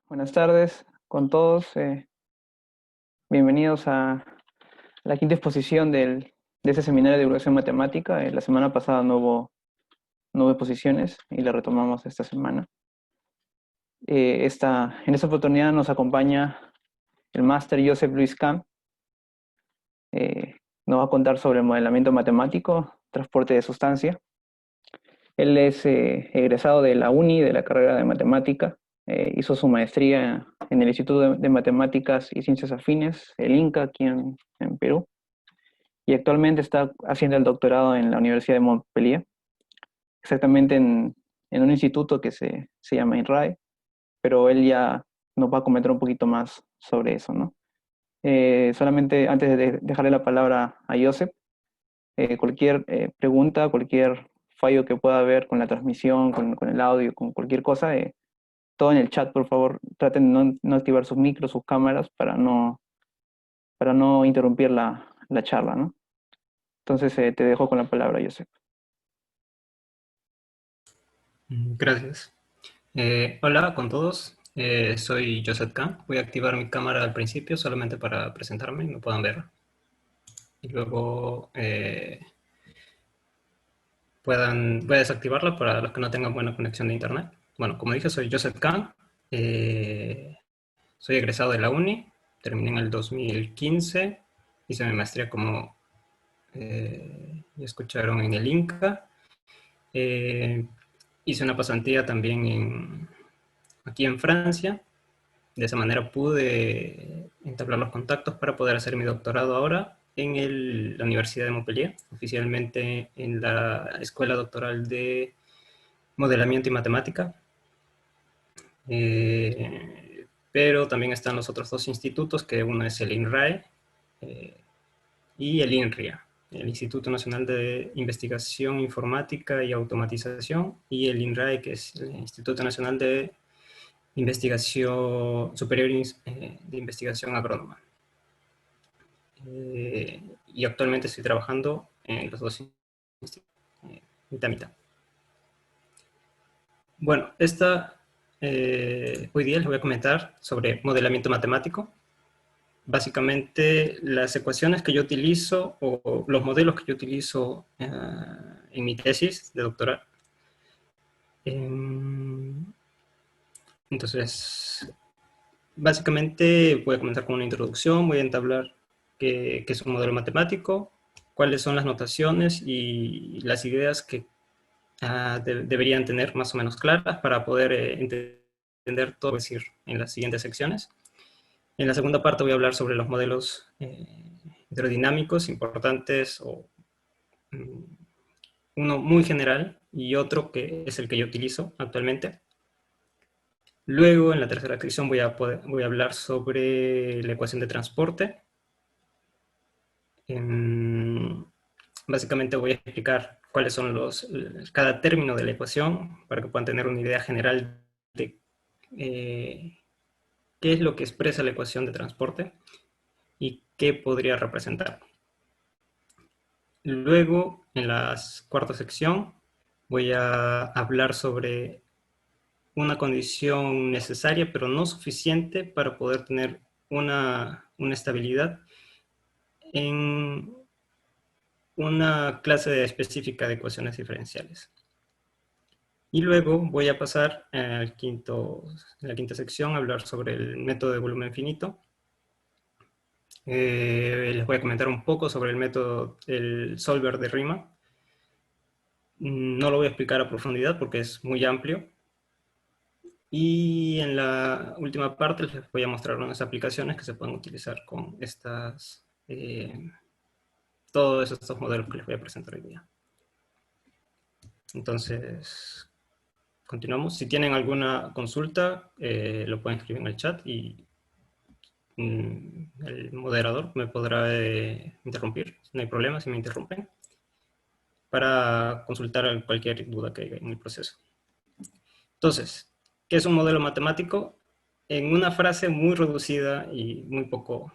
Buenas tardes con todos. Bienvenidos a la quinta exposición de este seminario de divulgación matemática. La semana pasada no hubo exposiciones y la retomamos esta semana. En esta oportunidad nos acompaña el máster Joseph Luis Camp. Nos va a contar sobre el modelamiento matemático, transporte de sustancia. Él es egresado de la UNI, de la carrera de matemática. Hizo su maestría en el Instituto de Matemáticas y Ciencias Afines, el INCA, aquí en Perú, y actualmente está haciendo el doctorado en la Universidad de Montpellier, exactamente en un instituto que se llama INRAE, pero él ya nos va a comentar un poquito más sobre eso, ¿no? Solamente antes de dejarle la palabra a Joseph, cualquier pregunta, cualquier fallo que pueda haber con la transmisión, con el audio, con cualquier cosa, todo en el chat, por favor. Traten de no activar sus micros, sus cámaras para no interrumpir la charla, ¿no? Entonces te dejo con la palabra, Joseph. Gracias. Hola con todos. Soy Joseph K. Voy a activar mi cámara al principio solamente para presentarme y me puedan ver. Y luego voy a desactivarla para los que no tengan buena conexión de internet. Bueno, como dije, soy Joseph K. Soy egresado de la UNI. Terminé en el 2015. Hice mi maestría como ya escucharon en el INCA. Hice una pasantía también aquí en Francia. De esa manera pude entablar los contactos para poder hacer mi doctorado ahora en la Universidad de Montpellier, oficialmente en la Escuela Doctoral de Modelamiento y Matemática. Pero también están los otros dos institutos, que uno es el INRAE y el INRIA, el Instituto Nacional de Investigación Informática y Automatización, y el INRAE, que es el Instituto Nacional de Investigación Superior de Investigación Agrónoma. Y actualmente estoy trabajando en los dos institutos, mitad a mitad. Bueno, hoy día les voy a comentar sobre modelamiento matemático. Básicamente, las ecuaciones que yo utilizo o los modelos que yo utilizo en mi tesis de doctorado. Entonces, básicamente voy a comenzar con una introducción, voy a entablar qué es un modelo matemático, cuáles son las notaciones y las ideas que deberían tener más o menos claras para poder entender todo, es decir, en las siguientes secciones. En la segunda parte voy a hablar sobre los modelos hidrodinámicos importantes, uno muy general y otro que es el que yo utilizo actualmente. Luego, en la tercera sección voy a hablar sobre la ecuación de transporte. Básicamente voy a explicar cuáles son cada término de la ecuación para que puedan tener una idea general de qué es lo que expresa la ecuación de transporte y qué podría representar. Luego, en la cuarta sección, voy a hablar sobre una condición necesaria, pero no suficiente para poder tener una estabilidad en una clase específica de ecuaciones diferenciales. Y luego voy a pasar en la quinta sección a hablar sobre el método de volumen finito. Les voy a comentar un poco sobre el método, el solver de Riemann. No lo voy a explicar a profundidad porque es muy amplio. Y en la última parte les voy a mostrar unas aplicaciones que se pueden utilizar con todos estos modelos que les voy a presentar hoy día. Entonces, continuamos. Si tienen alguna consulta, lo pueden escribir en el chat y el moderador me podrá interrumpir. No hay problema si me interrumpen, para consultar cualquier duda que haya en el proceso. Entonces, ¿qué es un modelo matemático? En una frase muy reducida y muy poco,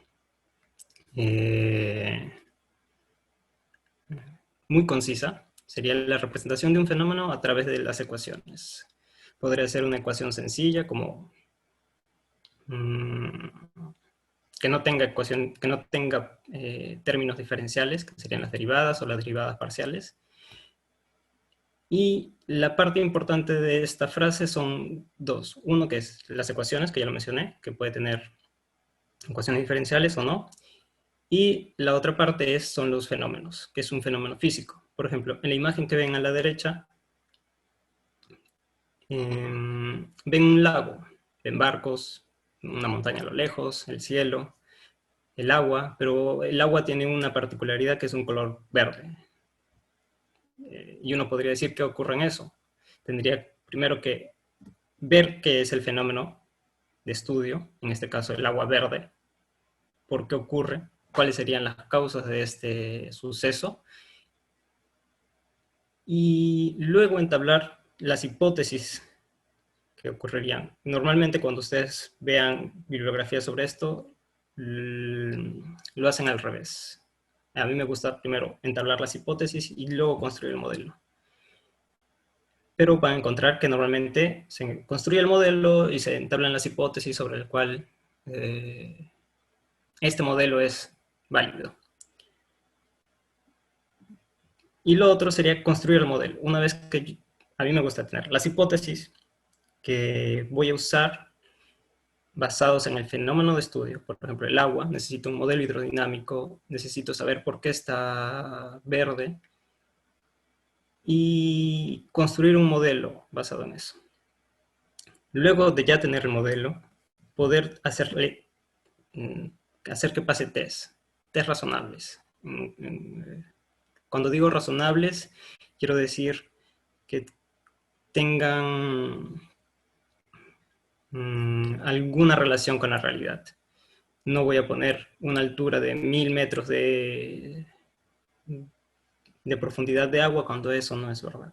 muy concisa, sería la representación de un fenómeno a través de las ecuaciones. Podría ser una ecuación sencilla, como mm, que no tenga términos diferenciales, que serían las derivadas o las derivadas parciales. Y la parte importante de esta frase son dos. Uno que es las ecuaciones, que ya lo mencioné, que puede tener ecuaciones diferenciales o no. Y la otra parte son los fenómenos, que es un fenómeno físico. Por ejemplo, en la imagen que ven a la derecha, ven un lago, ven barcos, una montaña a lo lejos, el cielo, el agua, pero el agua tiene una particularidad que es un color verde. Y uno podría decir qué ocurre en eso. Tendría primero que ver qué es el fenómeno de estudio, en este caso el agua verde, por qué ocurre, cuáles serían las causas de este suceso, y luego entablar las hipótesis que ocurrirían. Normalmente cuando ustedes vean bibliografía sobre esto, lo hacen al revés. A mí me gusta primero entablar las hipótesis y luego construir el modelo. Pero van a encontrar que normalmente se construye el modelo y se entablan las hipótesis sobre el cual este modelo es válido. Y lo otro sería construir el modelo. Una vez que a mí me gusta tener las hipótesis que voy a usar basados en el fenómeno de estudio. Por ejemplo, el agua, necesito un modelo hidrodinámico, necesito saber por qué está verde y construir un modelo basado en eso. Luego de ya tener el modelo, poder hacer que pase test razonables. Cuando digo razonables, quiero decir que tengan alguna relación con la realidad. No voy a poner una altura de 1000 metros de profundidad de agua cuando eso no es verdad.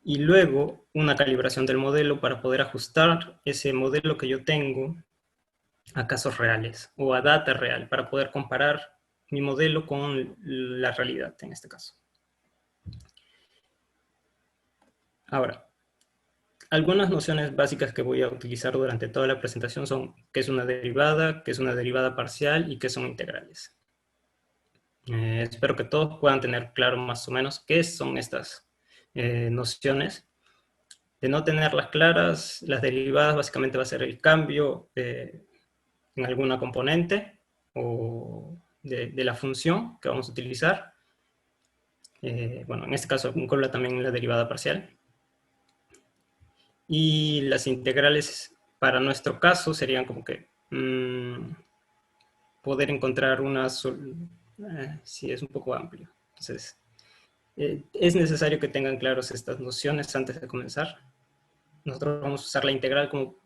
Y luego una calibración del modelo para poder ajustar ese modelo que yo tengo a casos reales o a data real para poder comparar mi modelo con la realidad en este caso. Ahora, algunas nociones básicas que voy a utilizar durante toda la presentación son qué es una derivada parcial y qué son integrales. Espero que todos puedan tener claro más o menos qué son estas nociones. De no tenerlas claras, las derivadas básicamente va a ser el cambio en alguna componente o de la función que vamos a utilizar. Bueno, en este caso incluye también la derivada parcial. Y las integrales, para nuestro caso, serían como que poder encontrar una sí, es un poco amplio. Entonces, es necesario que tengan claros estas nociones antes de comenzar. Nosotros vamos a usar la integral como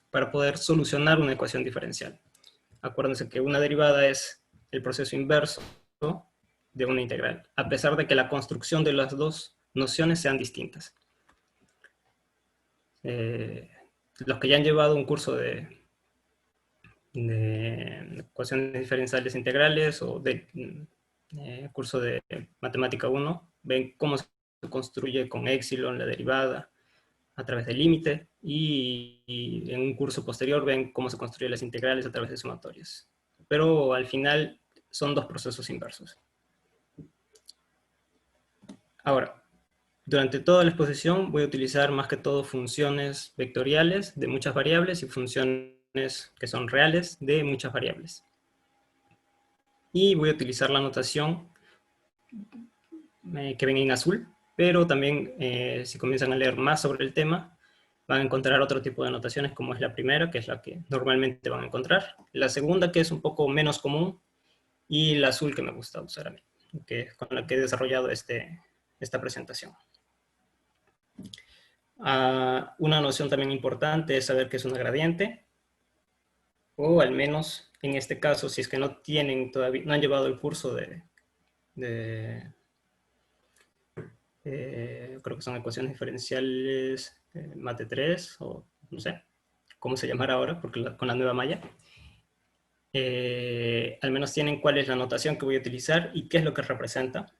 para poder solucionar una ecuación diferencial. Acuérdense que una derivada es el proceso inverso de una integral, a pesar de que la construcción de las dos nociones sean distintas. Los que ya han llevado un curso de ecuaciones diferenciales integrales o de curso de matemática 1, ven cómo se construye con épsilon la derivada a través del límite y en un curso posterior ven cómo se construyen las integrales a través de sumatorias. Pero al final son dos procesos inversos. Ahora, durante toda la exposición voy a utilizar más que todo funciones vectoriales de muchas variables y funciones que son reales de muchas variables. Y voy a utilizar la notación que ven en azul, pero también si comienzan a leer más sobre el tema, van a encontrar otro tipo de notaciones como es la primera, que es la que normalmente van a encontrar. La segunda, que es un poco menos común, y la azul que me gusta usar a mí, que es con la que he desarrollado esta presentación. Una noción también importante es saber qué es una gradiente, o al menos en este caso, si es que no tienen todavía, no han llevado el curso creo que son ecuaciones diferenciales mate 3, o no sé cómo se llamará ahora, porque con la nueva malla, al menos tienen cuál es la notación que voy a utilizar y qué es lo que representa.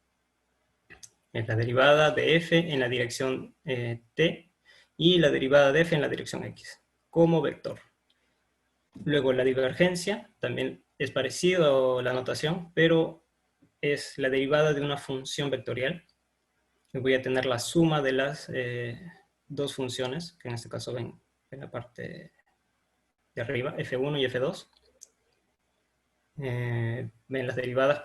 Es la derivada de f en la dirección t y la derivada de f en la dirección x, como vector. Luego la divergencia, también es parecido a la notación, pero es la derivada de una función vectorial. Voy a tener la suma de las dos funciones, que en este caso ven en la parte de arriba, f1 y f2. Ven las derivadas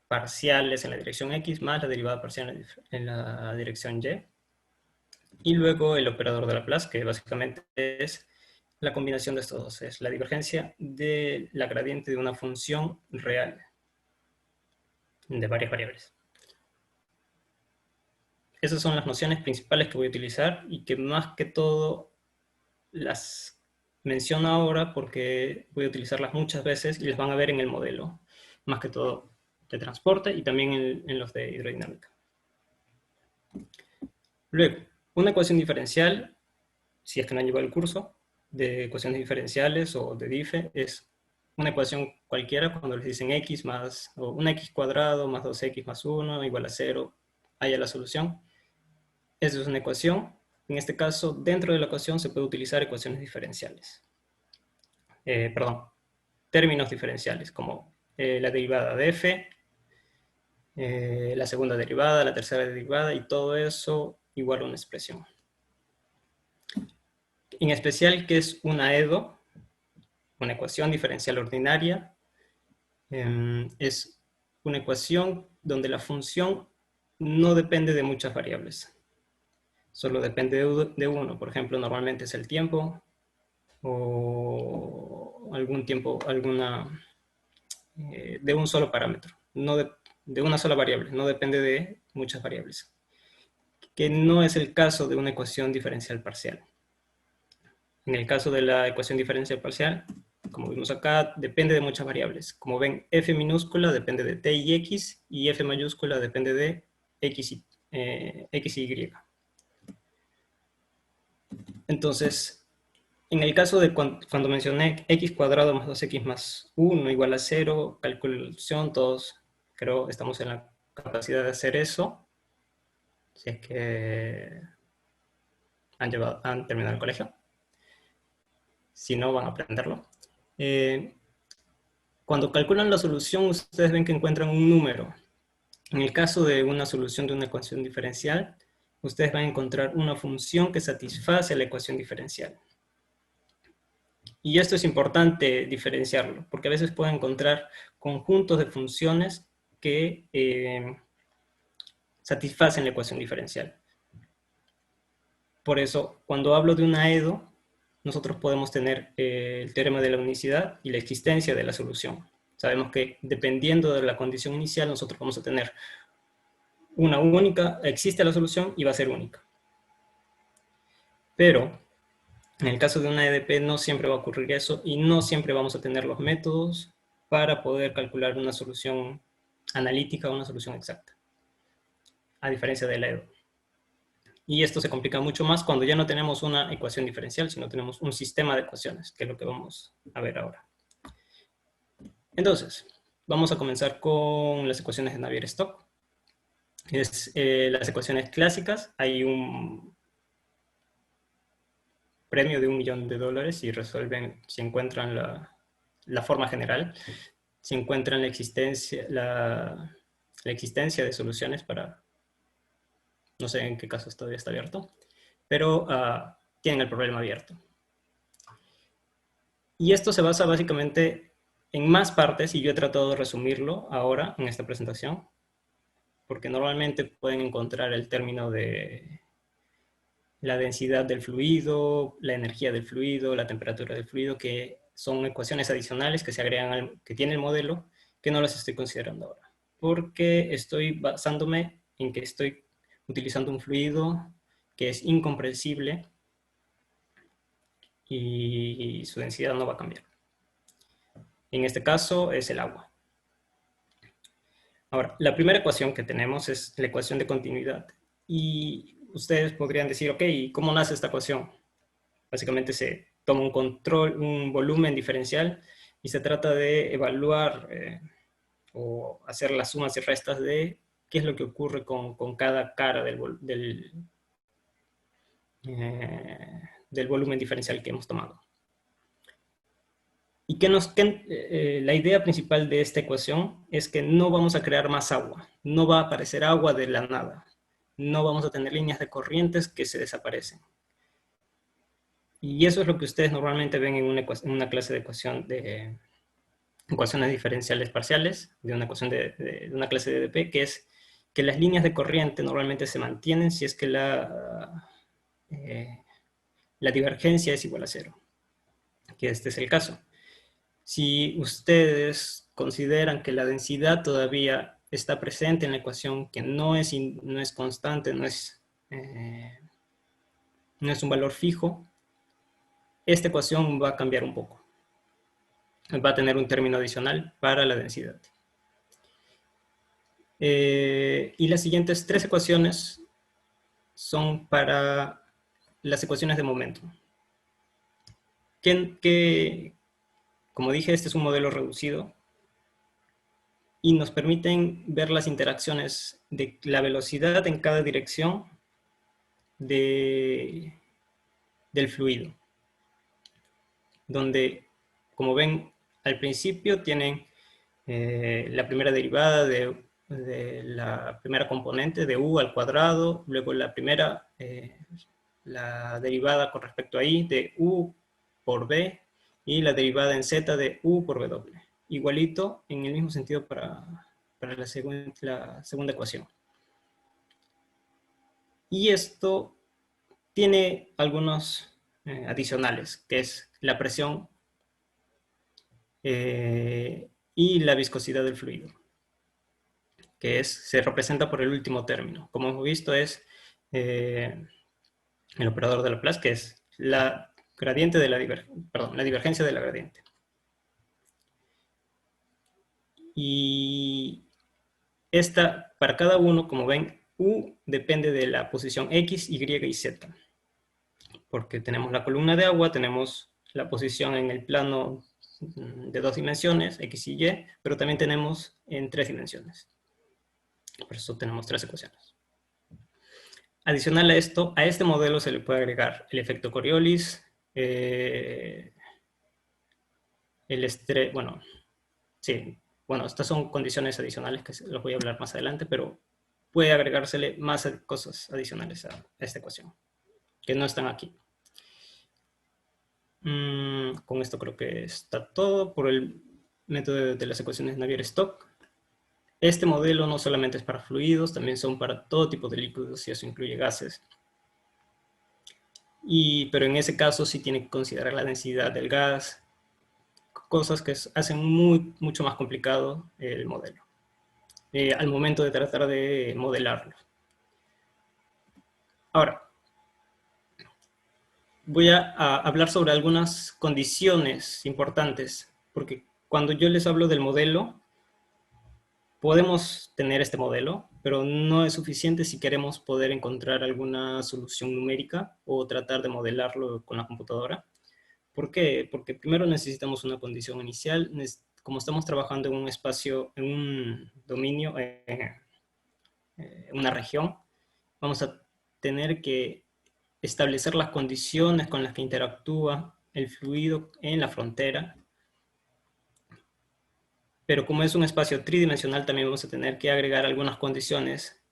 parciales en la dirección x más la derivada parcial en la dirección y. Y luego el operador de Laplace, que básicamente es la combinación de estos dos, es la divergencia de la gradiente de una función real de varias variables. Esas son las nociones principales que voy a utilizar y que más que todo las menciono ahora porque voy a utilizarlas muchas veces y las van a ver en el modelo, más que todo de transporte y también en los de hidrodinámica. Luego, una ecuación diferencial, si es que no han llevado el curso de ecuaciones diferenciales o de dife, es una ecuación cualquiera cuando les dicen x más, o un x cuadrado más 2x más 1 igual a 0, haya la solución. Esa es una ecuación. En este caso, dentro de la ecuación se puede utilizar ecuaciones diferenciales. Términos diferenciales, como la derivada de f, la segunda derivada, la tercera derivada, y todo eso igual a una expresión. En especial, ¿qué es una EDO? Una ecuación diferencial ordinaria. Es una ecuación donde la función no depende de muchas variables. Solo depende de uno. Por ejemplo, normalmente es el tiempo, o algún tiempo, de un solo parámetro, no de una sola variable, no depende de muchas variables, que no es el caso de una ecuación diferencial parcial. En el caso de la ecuación diferencial parcial, como vimos acá, depende de muchas variables. Como ven, f minúscula depende de t y x, y f mayúscula depende de x y y. Entonces, en el caso de cuando mencioné x cuadrado más 2x más 1 igual a 0, calculación, todos creo estamos en la capacidad de hacer eso, si es que han terminado el colegio. Si no, van a aprenderlo. Cuando calculan la solución, ustedes ven que encuentran un número. En el caso de una solución de una ecuación diferencial, ustedes van a encontrar una función que satisface la ecuación diferencial. Y esto es importante diferenciarlo, porque a veces pueden encontrar conjuntos de funciones que satisfacen la ecuación diferencial. Por eso, cuando hablo de una EDO, nosotros podemos tener el teorema de la unicidad y la existencia de la solución. Sabemos que dependiendo de la condición inicial, nosotros vamos a tener una única, existe la solución y va a ser única. Pero en el caso de una EDP no siempre va a ocurrir eso y no siempre vamos a tener los métodos para poder calcular una solución analítica o una solución exacta, a diferencia de la EDO. Y esto se complica mucho más cuando ya no tenemos una ecuación diferencial, sino tenemos un sistema de ecuaciones, que es lo que vamos a ver ahora. Entonces, vamos a comenzar con las ecuaciones de Navier-Stokes. Las ecuaciones clásicas. Hay un premio de $1 millón si resuelven, si encuentran la forma general, si encuentran la existencia de soluciones para, no sé en qué casos todavía está abierto, pero tienen el problema abierto. Y esto se basa básicamente en más partes, y yo he tratado de resumirlo ahora en esta presentación, porque normalmente pueden encontrar el término de la densidad del fluido, la energía del fluido, la temperatura del fluido, que son ecuaciones adicionales que se agregan que tiene el modelo, que no las estoy considerando ahora, porque estoy basándome en que estoy utilizando un fluido que es incomprensible y su densidad no va a cambiar. En este caso es el agua. Ahora, la primera ecuación que tenemos es la ecuación de continuidad. Y ustedes podrían decir, ok, ¿cómo nace esta ecuación? Básicamente se toma un control, un volumen diferencial, y se trata de evaluar o hacer las sumas y restas de qué es lo que ocurre con cada cara del volumen diferencial que hemos tomado. Y la idea principal de esta ecuación es que no vamos a crear más agua, no va a aparecer agua de la nada, no vamos a tener líneas de corrientes que se desaparecen. Y eso es lo que ustedes normalmente ven en una clase de ecuaciones diferenciales parciales, de una ecuación de una clase de DP, que es que las líneas de corriente normalmente se mantienen si es que la divergencia es igual a cero, que este es el caso. Si ustedes consideran que la densidad todavía está presente en la ecuación, que no es constante, no es un valor fijo, esta ecuación va a cambiar un poco. Va a tener un término adicional para la densidad. Y las siguientes 3 ecuaciones son para las ecuaciones de momento. Como dije, este es un modelo reducido y nos permiten ver las interacciones de la velocidad en cada dirección del fluido. Donde, como ven, al principio tienen la primera derivada de la primera componente de u al cuadrado, luego la derivada con respecto a i de u por b, y la derivada en z de u por w. Igualito en el mismo sentido para la segunda ecuación. Y esto tiene algunos adicionales, que es la presión y la viscosidad del fluido, que se representa por el último término. Como hemos visto, es el operador de Laplace, que es la divergencia de la gradiente. Y para cada uno, como ven, u depende de la posición x, y y z. Porque tenemos la columna de agua, tenemos la posición en el plano de 2 dimensiones, x y y, pero también tenemos en 3 dimensiones. Por eso tenemos 3 ecuaciones. Adicional a esto, a este modelo se le puede agregar el efecto Coriolis, estas son condiciones adicionales que los voy a hablar más adelante, pero puede agregársele más cosas adicionales a esta ecuación, que no están aquí. Con esto creo que está todo por el método de las ecuaciones Navier-Stokes. Este modelo no solamente es para fluidos, también son para todo tipo de líquidos, y eso incluye gases. Pero en ese caso sí tiene que considerar la densidad del gas, cosas que hacen mucho más complicado el modelo, al momento de tratar de modelarlo. Ahora, voy a hablar sobre algunas condiciones importantes, porque cuando yo les hablo del modelo, podemos tener este modelo, pero no es suficiente si queremos poder encontrar alguna solución numérica o tratar de modelarlo con la computadora. ¿Por qué? Porque primero necesitamos una condición inicial. Como estamos trabajando en un espacio, en un dominio, en una región, vamos a tener que establecer las condiciones con las que interactúa el fluido en la frontera. Pero como es un espacio tridimensional, también vamos a tener que agregar algunas condiciones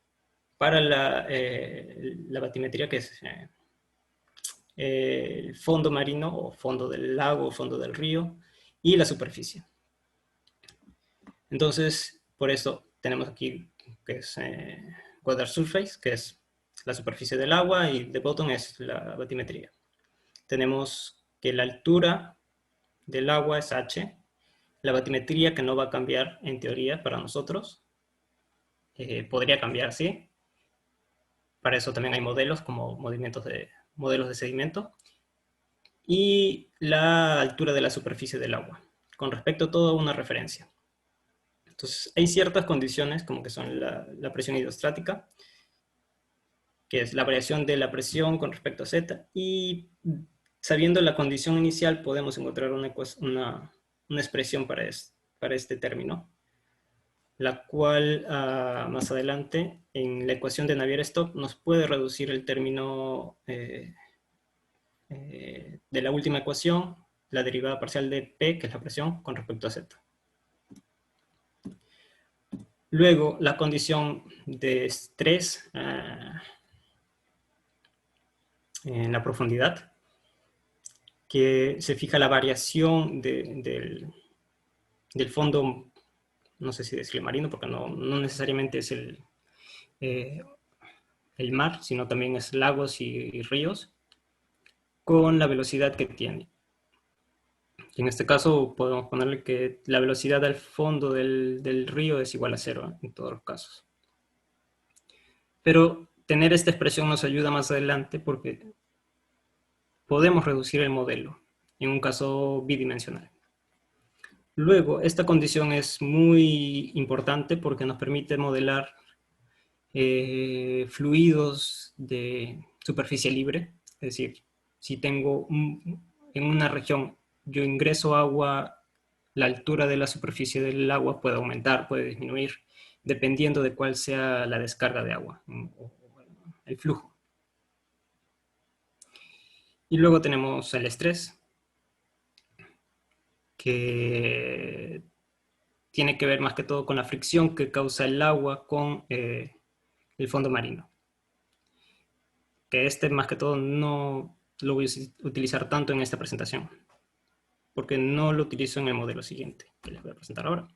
para la batimetría, que es el fondo marino, o fondo del lago, o fondo del río, y la superficie. Entonces, por eso tenemos aquí, que es water surface, que es la superficie del agua, y the bottom es la batimetría. Tenemos que la altura del agua es h, la batimetría, que no va a cambiar en teoría para nosotros, podría cambiar, sí. Para eso también hay modelos como modelos de sedimento. Y la altura de la superficie del agua, con respecto a toda una referencia. Entonces, hay ciertas condiciones, como que son la presión hidrostática, que es la variación de la presión con respecto a Z, y sabiendo la condición inicial podemos encontrar una expresión para este término. la cual más adelante en la ecuación de Navier-Stokes nos puede reducir el término de la última ecuación, la derivada parcial de P, que es la presión, con respecto a Z. Luego, la condición de estrés en la profundidad, que se fija la variación del fondo, no sé si decirle marino, porque no necesariamente es el mar, sino también es lagos y ríos, con la velocidad que tiene. En este caso podemos ponerle que la velocidad al fondo del río es igual a 0 en todos los casos. Pero tener esta expresión nos ayuda más adelante porque podemos reducir el modelo en un caso bidimensional. Luego, esta condición es muy importante porque nos permite modelar fluidos de superficie libre. Es decir, si tengo en una región, yo ingreso agua, la altura de la superficie del agua puede aumentar, puede disminuir, dependiendo de cuál sea la descarga de agua, o el flujo. Y luego tenemos el estrés, que tiene que ver más que todo con la fricción que causa el agua con el fondo marino. Que más que todo no lo voy a utilizar tanto en esta presentación, porque no lo utilizo en el modelo siguiente, que les voy a presentar ahora.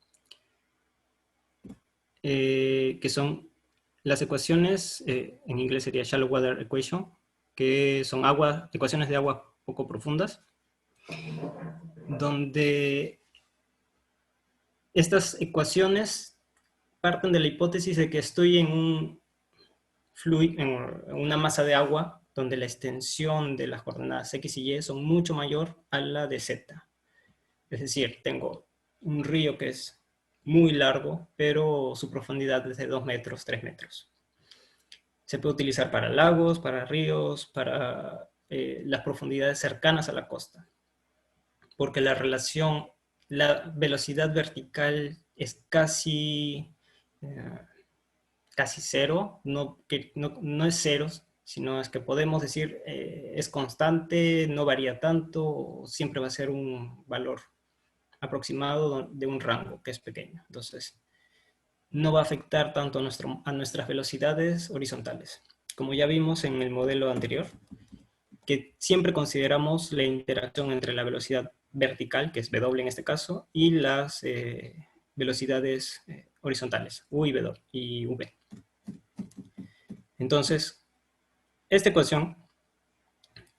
Que son las ecuaciones, en inglés sería Shallow Water Equation, que son ecuaciones de agua poco profundas, donde estas ecuaciones parten de la hipótesis de que estoy en una masa de agua donde la extensión de las coordenadas X y Y son mucho mayor a la de Z. Es decir, tengo un río que es muy largo, pero su profundidad es de 2 metros, 3 metros. Se puede utilizar para lagos, para ríos, para las profundidades cercanas a la costa. Porque la velocidad vertical es casi cero, no es cero, sino es que podemos decir es constante, no varía tanto, siempre va a ser un valor aproximado de un rango que es pequeño. Entonces, no va a afectar tanto a nuestras velocidades horizontales. Como ya vimos en el modelo anterior, que siempre consideramos la interacción entre la velocidad vertical, que es W en este caso, y las velocidades horizontales, U y V. Entonces, esta ecuación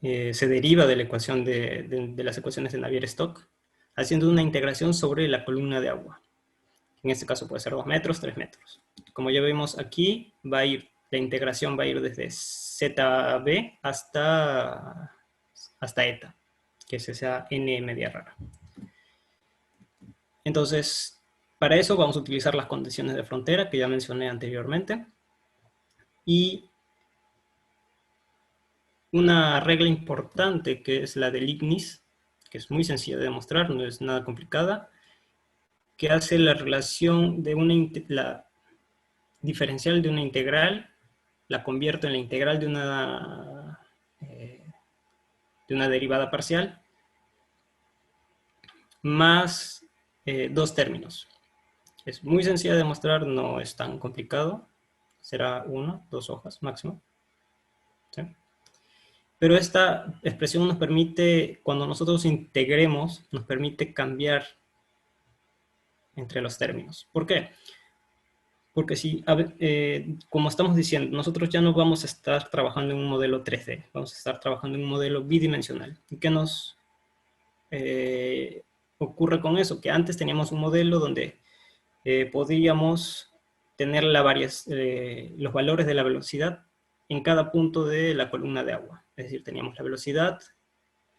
se deriva de la ecuación de las ecuaciones de Navier-Stokes, haciendo una integración sobre la columna de agua. En este caso puede ser 2 metros, 3 metros. Como ya vemos aquí, la integración va a ir desde ZB hasta eta, que es esa n media rara. Entonces, para eso vamos a utilizar las condiciones de frontera que ya mencioné anteriormente. Y una regla importante que es la de Leibniz, que es muy sencilla de demostrar, no es nada complicada, que hace la relación de la diferencial de una integral, la convierto en la integral de una derivada parcial, más dos términos. Es muy sencilla de demostrar, no es tan complicado. Será 1, 2 hojas máximo. ¿Sí? Pero esta expresión nos permite, cuando nosotros integremos, nos permite cambiar entre los términos. ¿Por qué? Porque como estamos diciendo, nosotros ya no vamos a estar trabajando en un modelo 3D, vamos a estar trabajando en un modelo bidimensional. ¿Y qué nos ocurre con eso? Que antes teníamos un modelo donde podíamos tener los valores de la velocidad en cada punto de la columna de agua. Es decir, teníamos la velocidad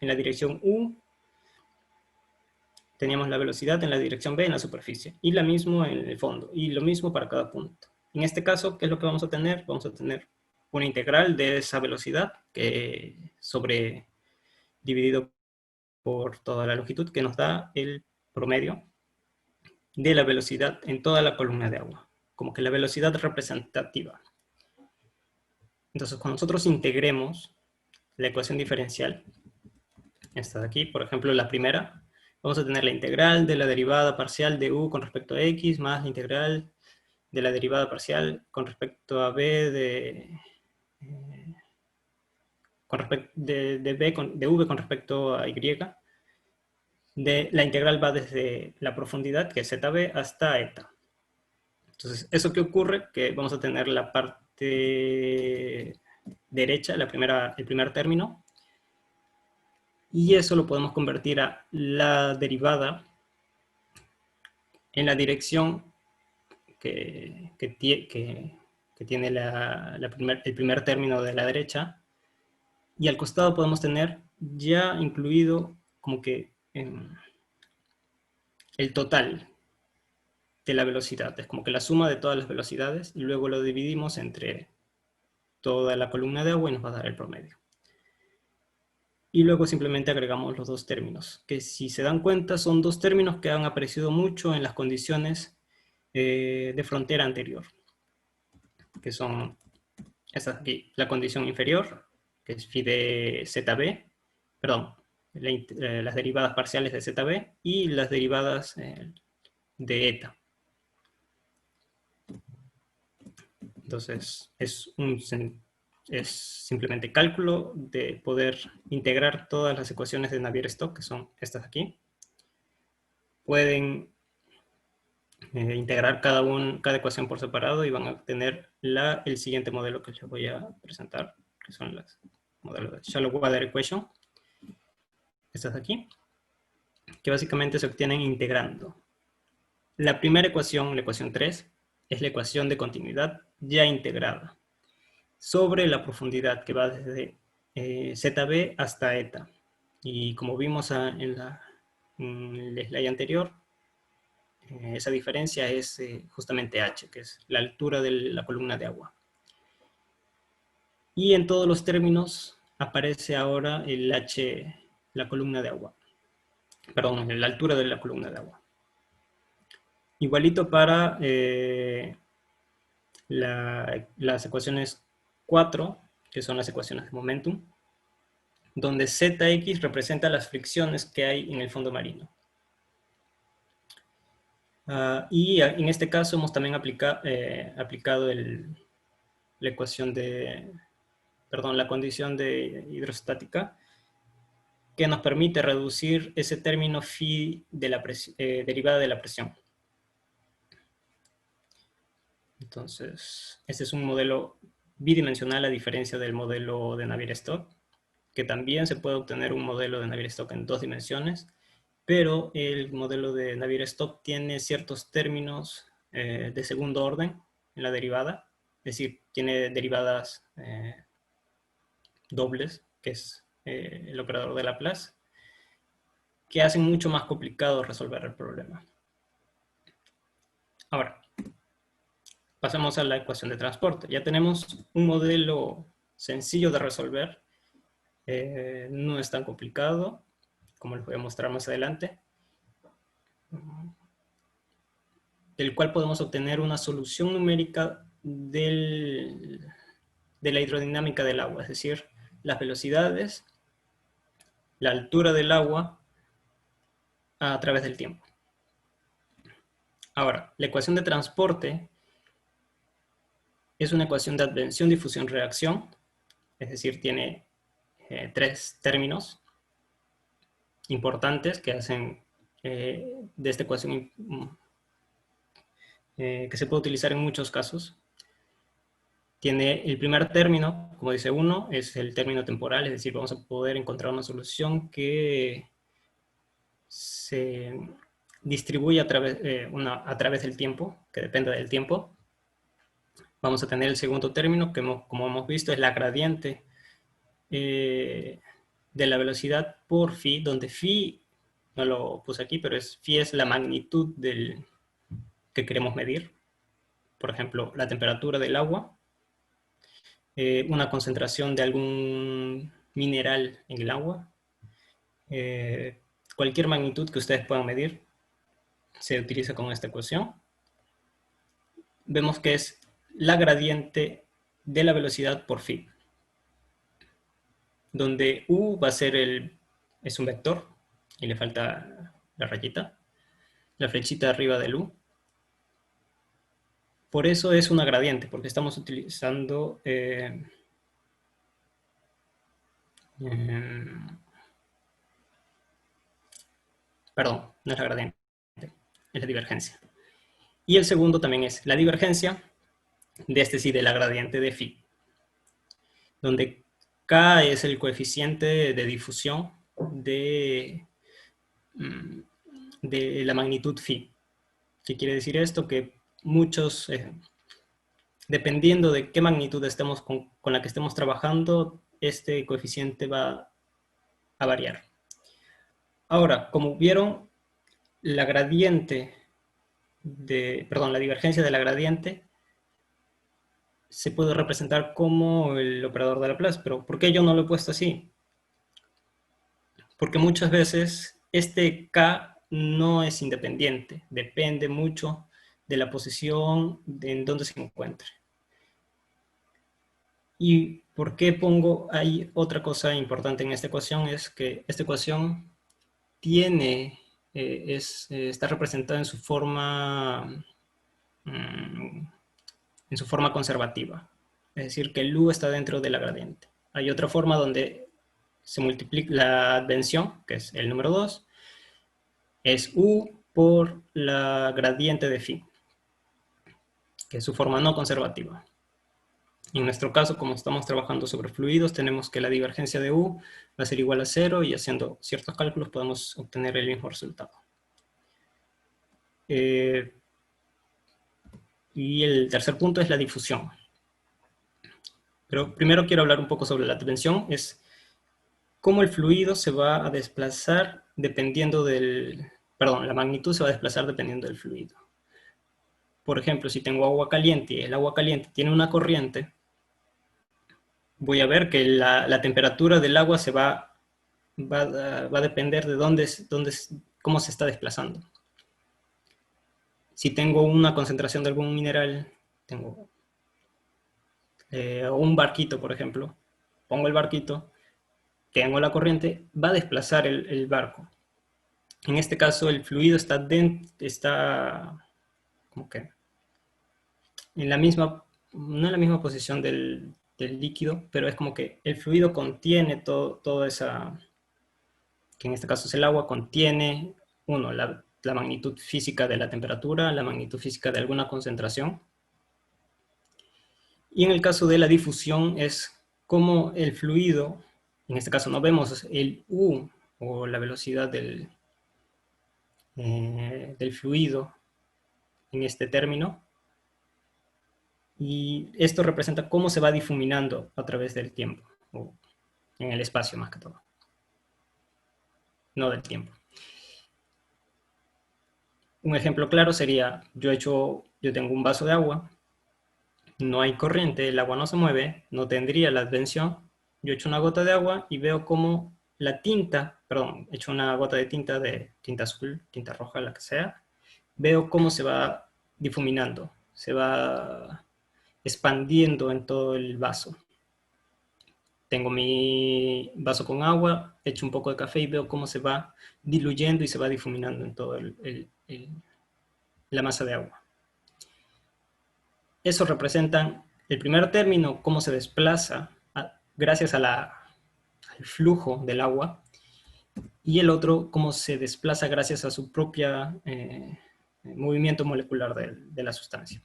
en la dirección U, teníamos la velocidad en la dirección B en la superficie, y la misma en el fondo, y lo mismo para cada punto. En este caso, ¿qué es lo que vamos a tener? Vamos a tener una integral de esa velocidad dividido por toda la longitud, que nos da el promedio de la velocidad en toda la columna de agua, como que la velocidad representativa. Entonces, cuando nosotros integremos la ecuación diferencial, esta de aquí, por ejemplo, la primera, vamos a tener la integral de la derivada parcial de u con respecto a x, más la integral de la derivada parcial con respecto a b de v con respecto a y. La integral va desde la profundidad, que es zb, hasta eta. Entonces, ¿eso qué ocurre? Que vamos a tener la parte derecha, el primer término, y eso lo podemos convertir a la derivada en la dirección que tiene el primer término de la derecha, y al costado podemos tener ya incluido como que el total de la velocidad, es como que la suma de todas las velocidades, y luego lo dividimos entre toda la columna de agua y nos va a dar el promedio. Y luego simplemente agregamos los dos términos, que si se dan cuenta son dos términos que han aparecido mucho en las condiciones de frontera anterior, que son estas aquí, la condición inferior, que es phi de zb, perdón, las derivadas parciales de zb y las derivadas de eta. Entonces, es simplemente cálculo de poder integrar todas las ecuaciones de Navier-Stokes, que son estas aquí. Pueden integrar cada ecuación por separado y van a obtener el siguiente modelo que les voy a presentar, que son los modelos de Shallow Water Equation. Estas de aquí, que básicamente se obtienen integrando. La primera ecuación, la ecuación 3, es la ecuación de continuidad ya integrada sobre la profundidad que va desde zb hasta eta. Y como vimos en el slide anterior, esa diferencia es justamente h, que es la altura de la columna de agua. Y en todos los términos aparece ahora el h, la columna de agua. Perdón, la altura de la columna de agua. Igualito para las ecuaciones 4, que son las ecuaciones de momentum, donde Zx representa las fricciones que hay en el fondo marino. Y en este caso hemos también aplicado la ecuación la condición de hidrostática, que nos permite reducir ese término phi de la derivada de la presión. Entonces, este es un modelo bidimensional a diferencia del modelo de Navier-Stokes, que también se puede obtener un modelo de Navier-Stokes en 2 dimensiones, pero el modelo de Navier-Stokes tiene ciertos términos de segundo orden en la derivada, es decir, tiene derivadas dobles, que es el operador de Laplace, que hacen mucho más complicado resolver el problema. Ahora, pasemos a la ecuación de transporte. Ya tenemos un modelo sencillo de resolver, no es tan complicado, como les voy a mostrar más adelante, del cual podemos obtener una solución numérica de la hidrodinámica del agua, es decir, las velocidades, la altura del agua a través del tiempo. Ahora, la ecuación de transporte es una ecuación de advención, difusión, reacción, es decir, tiene 3 términos importantes que hacen de esta ecuación que se puede utilizar en muchos casos. Tiene el primer término, como dice uno, es el término temporal, es decir, vamos a poder encontrar una solución que se distribuye a través del tiempo, que dependa del tiempo. Vamos a tener el segundo término, que como hemos visto es la gradiente de la velocidad por phi, donde phi, no lo puse aquí, pero phi es la magnitud que queremos medir. Por ejemplo, la temperatura del agua, una concentración de algún mineral en el agua, cualquier magnitud que ustedes puedan medir. se utiliza con esta ecuación. Vemos que es la gradiente de la velocidad por phi, donde u va a ser es un vector, y le falta la rayita, la flechita arriba del u. Por eso es una gradiente, porque estamos utilizando perdón, no es la gradiente, es la divergencia. Y el segundo también es la divergencia de este sí, de la gradiente de phi, donde k es el coeficiente de difusión mm, de la magnitud phi. ¿Qué quiere decir esto? Que muchos, dependiendo de qué magnitud estemos con la que estemos trabajando, este coeficiente va a variar. Ahora, como vieron, la gradiente la divergencia de la gradiente se puede representar como el operador de Laplace, pero ¿por qué yo no lo he puesto así? Porque muchas veces este K no es independiente, depende mucho de la posición en donde se encuentre. ¿Y por qué pongo ahí otra cosa importante en esta ecuación? Es que esta ecuación tiene, está representada en su forma conservativa. Es decir, que el u está dentro de la gradiente. Hay otra forma donde se multiplica la advención, que es el número 2, es u por la gradiente de phi, que es su forma no conservativa. En nuestro caso, como estamos trabajando sobre fluidos, tenemos que la divergencia de u va a ser igual a 0 y haciendo ciertos cálculos podemos obtener el mismo resultado. Y el tercer punto es la difusión. Pero primero quiero hablar un poco sobre la advención, es cómo el fluido se va a desplazar dependiendo la magnitud se va a desplazar dependiendo del fluido. Por ejemplo, si tengo agua caliente y el agua caliente tiene una corriente, voy a ver que la temperatura del agua va a depender de cómo se está desplazando. Si tengo una concentración de algún mineral, tengo un barquito, por ejemplo, pongo el barquito, tengo la corriente, va a desplazar el barco. En este caso, el fluido está como que en la misma, no en la misma posición del líquido, pero es como que el fluido contiene toda esa, que en este caso es el agua, contiene, uno, la magnitud física de la temperatura, la magnitud física de alguna concentración. Y en el caso de la difusión es como el fluido, en este caso no vemos el U o la velocidad del fluido en este término, y esto representa cómo se va difuminando a través del tiempo, o en el espacio más que todo, no del tiempo. Un ejemplo claro sería, yo tengo un vaso de agua, no hay corriente, el agua no se mueve, no tendría la advención, yo echo una gota de agua y veo cómo la tinta, perdón, echo una gota de tinta azul, tinta roja, la que sea, veo cómo se va difuminando, se va expandiendo en todo el vaso. Tengo mi vaso con agua, echo un poco de café y veo cómo se va diluyendo y se va difuminando en todo la masa de agua. Eso representa el primer término, cómo se desplaza gracias al flujo del agua, y el otro, cómo se desplaza gracias a su propio movimiento molecular de la sustancia.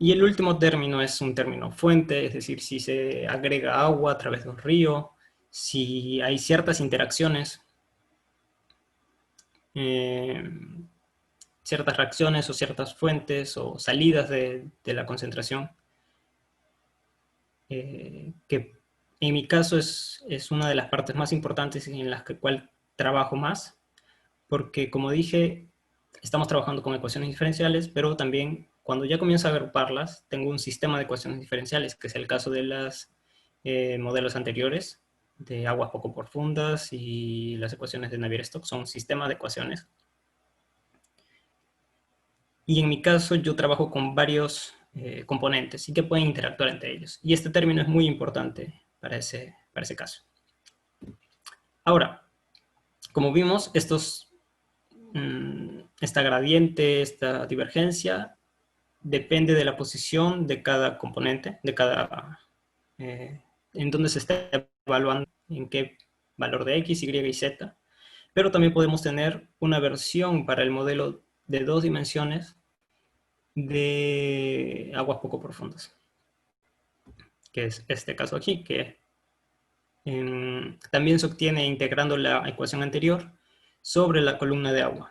Y el último término es un término fuente, es decir, si se agrega agua a través de un río, si hay ciertas interacciones, ciertas reacciones o ciertas fuentes o salidas de la concentración, que en mi caso es una de las partes más importantes en las cual trabajo más, porque como dije, estamos trabajando con ecuaciones diferenciales, pero también cuando ya comienzo a agruparlas, tengo un sistema de ecuaciones diferenciales, que es el caso de los modelos anteriores, de aguas poco profundas y las ecuaciones de Navier-Stokes, son sistemas de ecuaciones. Y en mi caso yo trabajo con varios componentes y que pueden interactuar entre ellos. Y este término es muy importante para ese caso. Ahora, como vimos, esta gradiente, esta divergencia, depende de la posición de cada componente, en donde se está evaluando, en qué valor de X, Y y Z. Pero también podemos tener una versión para el modelo de 2 dimensiones de aguas poco profundas, que es este caso aquí, que también se obtiene integrando la ecuación anterior sobre la columna de agua.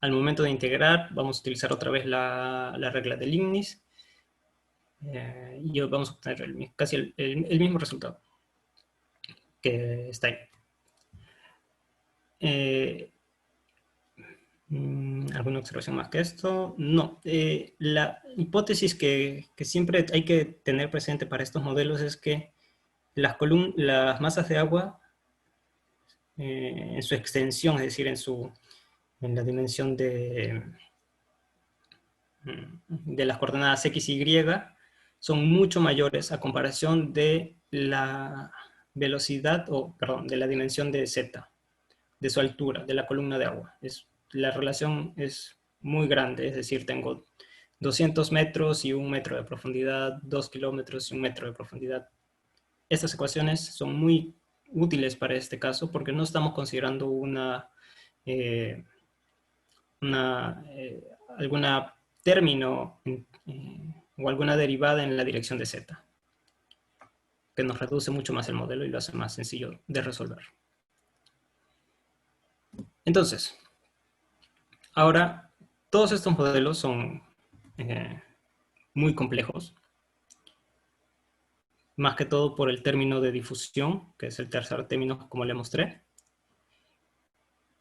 Al momento de integrar, vamos a utilizar otra vez la regla de Leibniz y vamos a obtener casi el mismo resultado que está ahí. ¿Alguna observación más que esto? No. La hipótesis que siempre hay que tener presente para estos modelos es que las masas de agua, en su extensión, es decir, en la dimensión de las coordenadas X y Y, son mucho mayores a comparación de la velocidad, perdón, de la dimensión de Z, de su altura, de la columna de agua. La relación es muy grande, es decir, tengo 200 metros y 1 metro de profundidad, 2 kilómetros y 1 metro de profundidad. Estas ecuaciones son muy útiles para este caso porque no estamos considerando alguna término o alguna derivada en la dirección de Z, que nos reduce mucho más el modelo y lo hace más sencillo de resolver. Entonces, ahora, todos estos modelos son muy complejos, más que todo por el término de difusión, que es el tercer término como le mostré,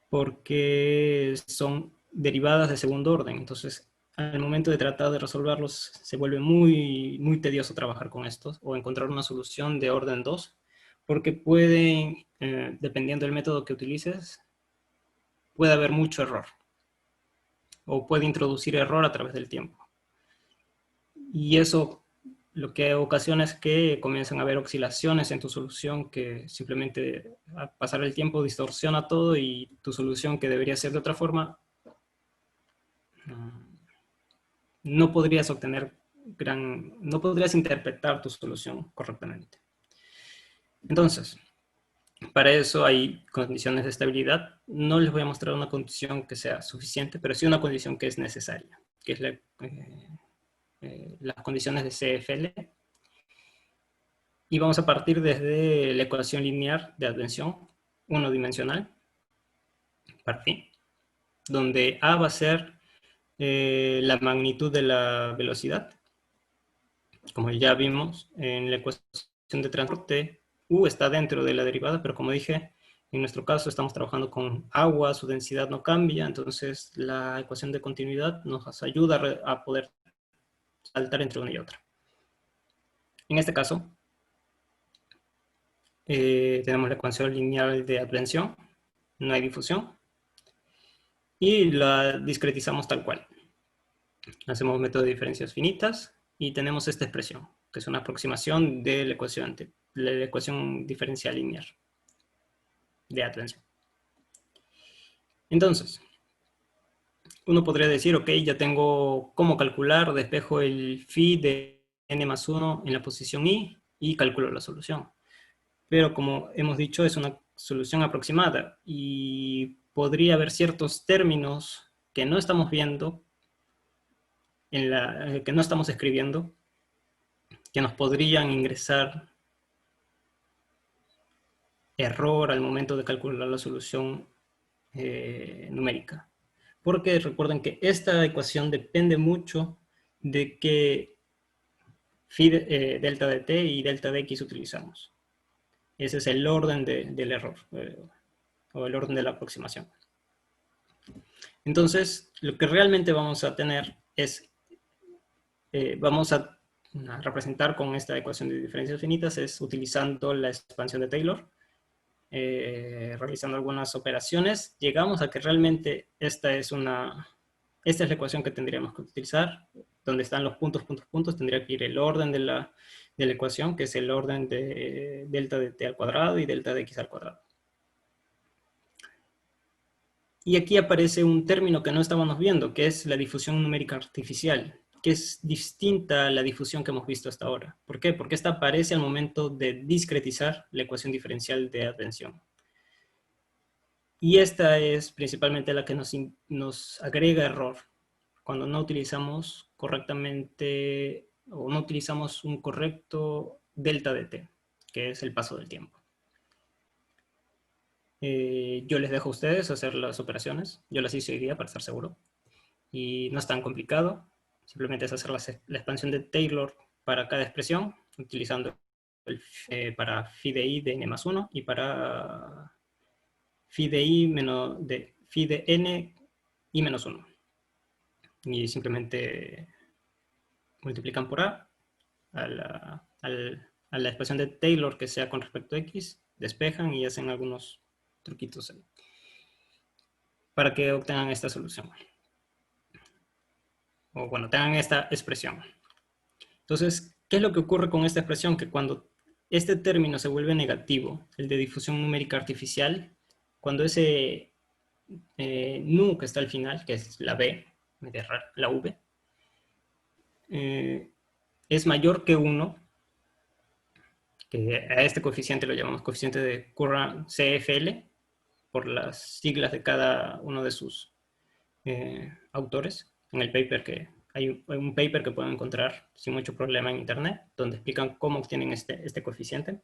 porque son derivadas de segundo orden. Entonces, al momento de tratar de resolverlos, se vuelve muy, muy tedioso trabajar con estos o encontrar una solución de orden 2, porque pueden, dependiendo del método que utilices, puede haber mucho error o puede introducir error a través del tiempo. Y eso lo que ocasiona es que comienzan a haber oscilaciones en tu solución que simplemente al pasar el tiempo distorsiona todo y tu solución que debería ser de otra forma no podrías no podrías interpretar tu solución correctamente. Entonces, para eso hay condiciones de estabilidad. No les voy a mostrar una condición que sea suficiente, pero sí una condición que es necesaria, que es las condiciones de CFL. Y vamos a partir desde la ecuación lineal de advención unidimensional, partí, donde A va a ser la magnitud de la velocidad. Como ya vimos en la ecuación de transporte, U está dentro de la derivada, pero como dije, en nuestro caso estamos trabajando con agua, su densidad no cambia, entonces la ecuación de continuidad nos ayuda a poder saltar entre una y otra. En este caso, tenemos la ecuación lineal de advención, no hay difusión, y la discretizamos tal cual. Hacemos método de diferencias finitas y tenemos esta expresión, que es una aproximación de la ecuación diferencial lineal de advención. Entonces, uno podría decir, ok, ya tengo cómo calcular, despejo el phi de n más 1 en la posición i y calculo la solución. Pero como hemos dicho, es una solución aproximada y podría haber ciertos términos que no estamos viendo, que no estamos escribiendo, que nos podrían ingresar error al momento de calcular la solución numérica. Porque recuerden que esta ecuación depende mucho de qué phi delta de t y delta de x utilizamos. Ese es el orden del error, o el orden de la aproximación. Entonces, lo que realmente vamos a tener es, vamos a representar con esta ecuación de diferencias finitas, es utilizando la expansión de Taylor, realizando algunas operaciones, llegamos a que realmente esta es una esta es la ecuación que tendríamos que utilizar. Donde están los puntos, puntos, puntos, tendría que ir el orden de la ecuación, que es el orden de delta de t al cuadrado y delta de x al cuadrado. Y aquí aparece un término que no estábamos viendo, que es la difusión numérica artificial, que es distinta a la difusión que hemos visto hasta ahora. ¿Por qué? Porque esta aparece al momento de discretizar la ecuación diferencial de advención. Y esta es principalmente la que nos agrega error cuando no utilizamos correctamente o no utilizamos un correcto delta de t, que es el paso del tiempo. Yo les dejo a ustedes hacer las operaciones. Yo las hice hoy día para estar seguro. Y no es tan complicado. Simplemente es hacer la expansión de Taylor para cada expresión, utilizando para phi de i de n más 1 y para phi de i phi de n i menos 1. Y simplemente multiplican por a la expresión de Taylor que sea con respecto a x, despejan y hacen algunos truquitos ahí para que obtengan esta solución. O bueno, tengan esta expresión. Entonces, ¿qué es lo que ocurre con esta expresión? Que cuando este término se vuelve negativo, el de difusión numérica artificial, cuando ese nu que está al final, que es la b, la v, es mayor que 1, que a este coeficiente lo llamamos coeficiente de Curran CFL, por las siglas de cada uno de sus autores. En el paper que hay un paper que pueden encontrar sin mucho problema en internet, donde explican cómo obtienen este coeficiente.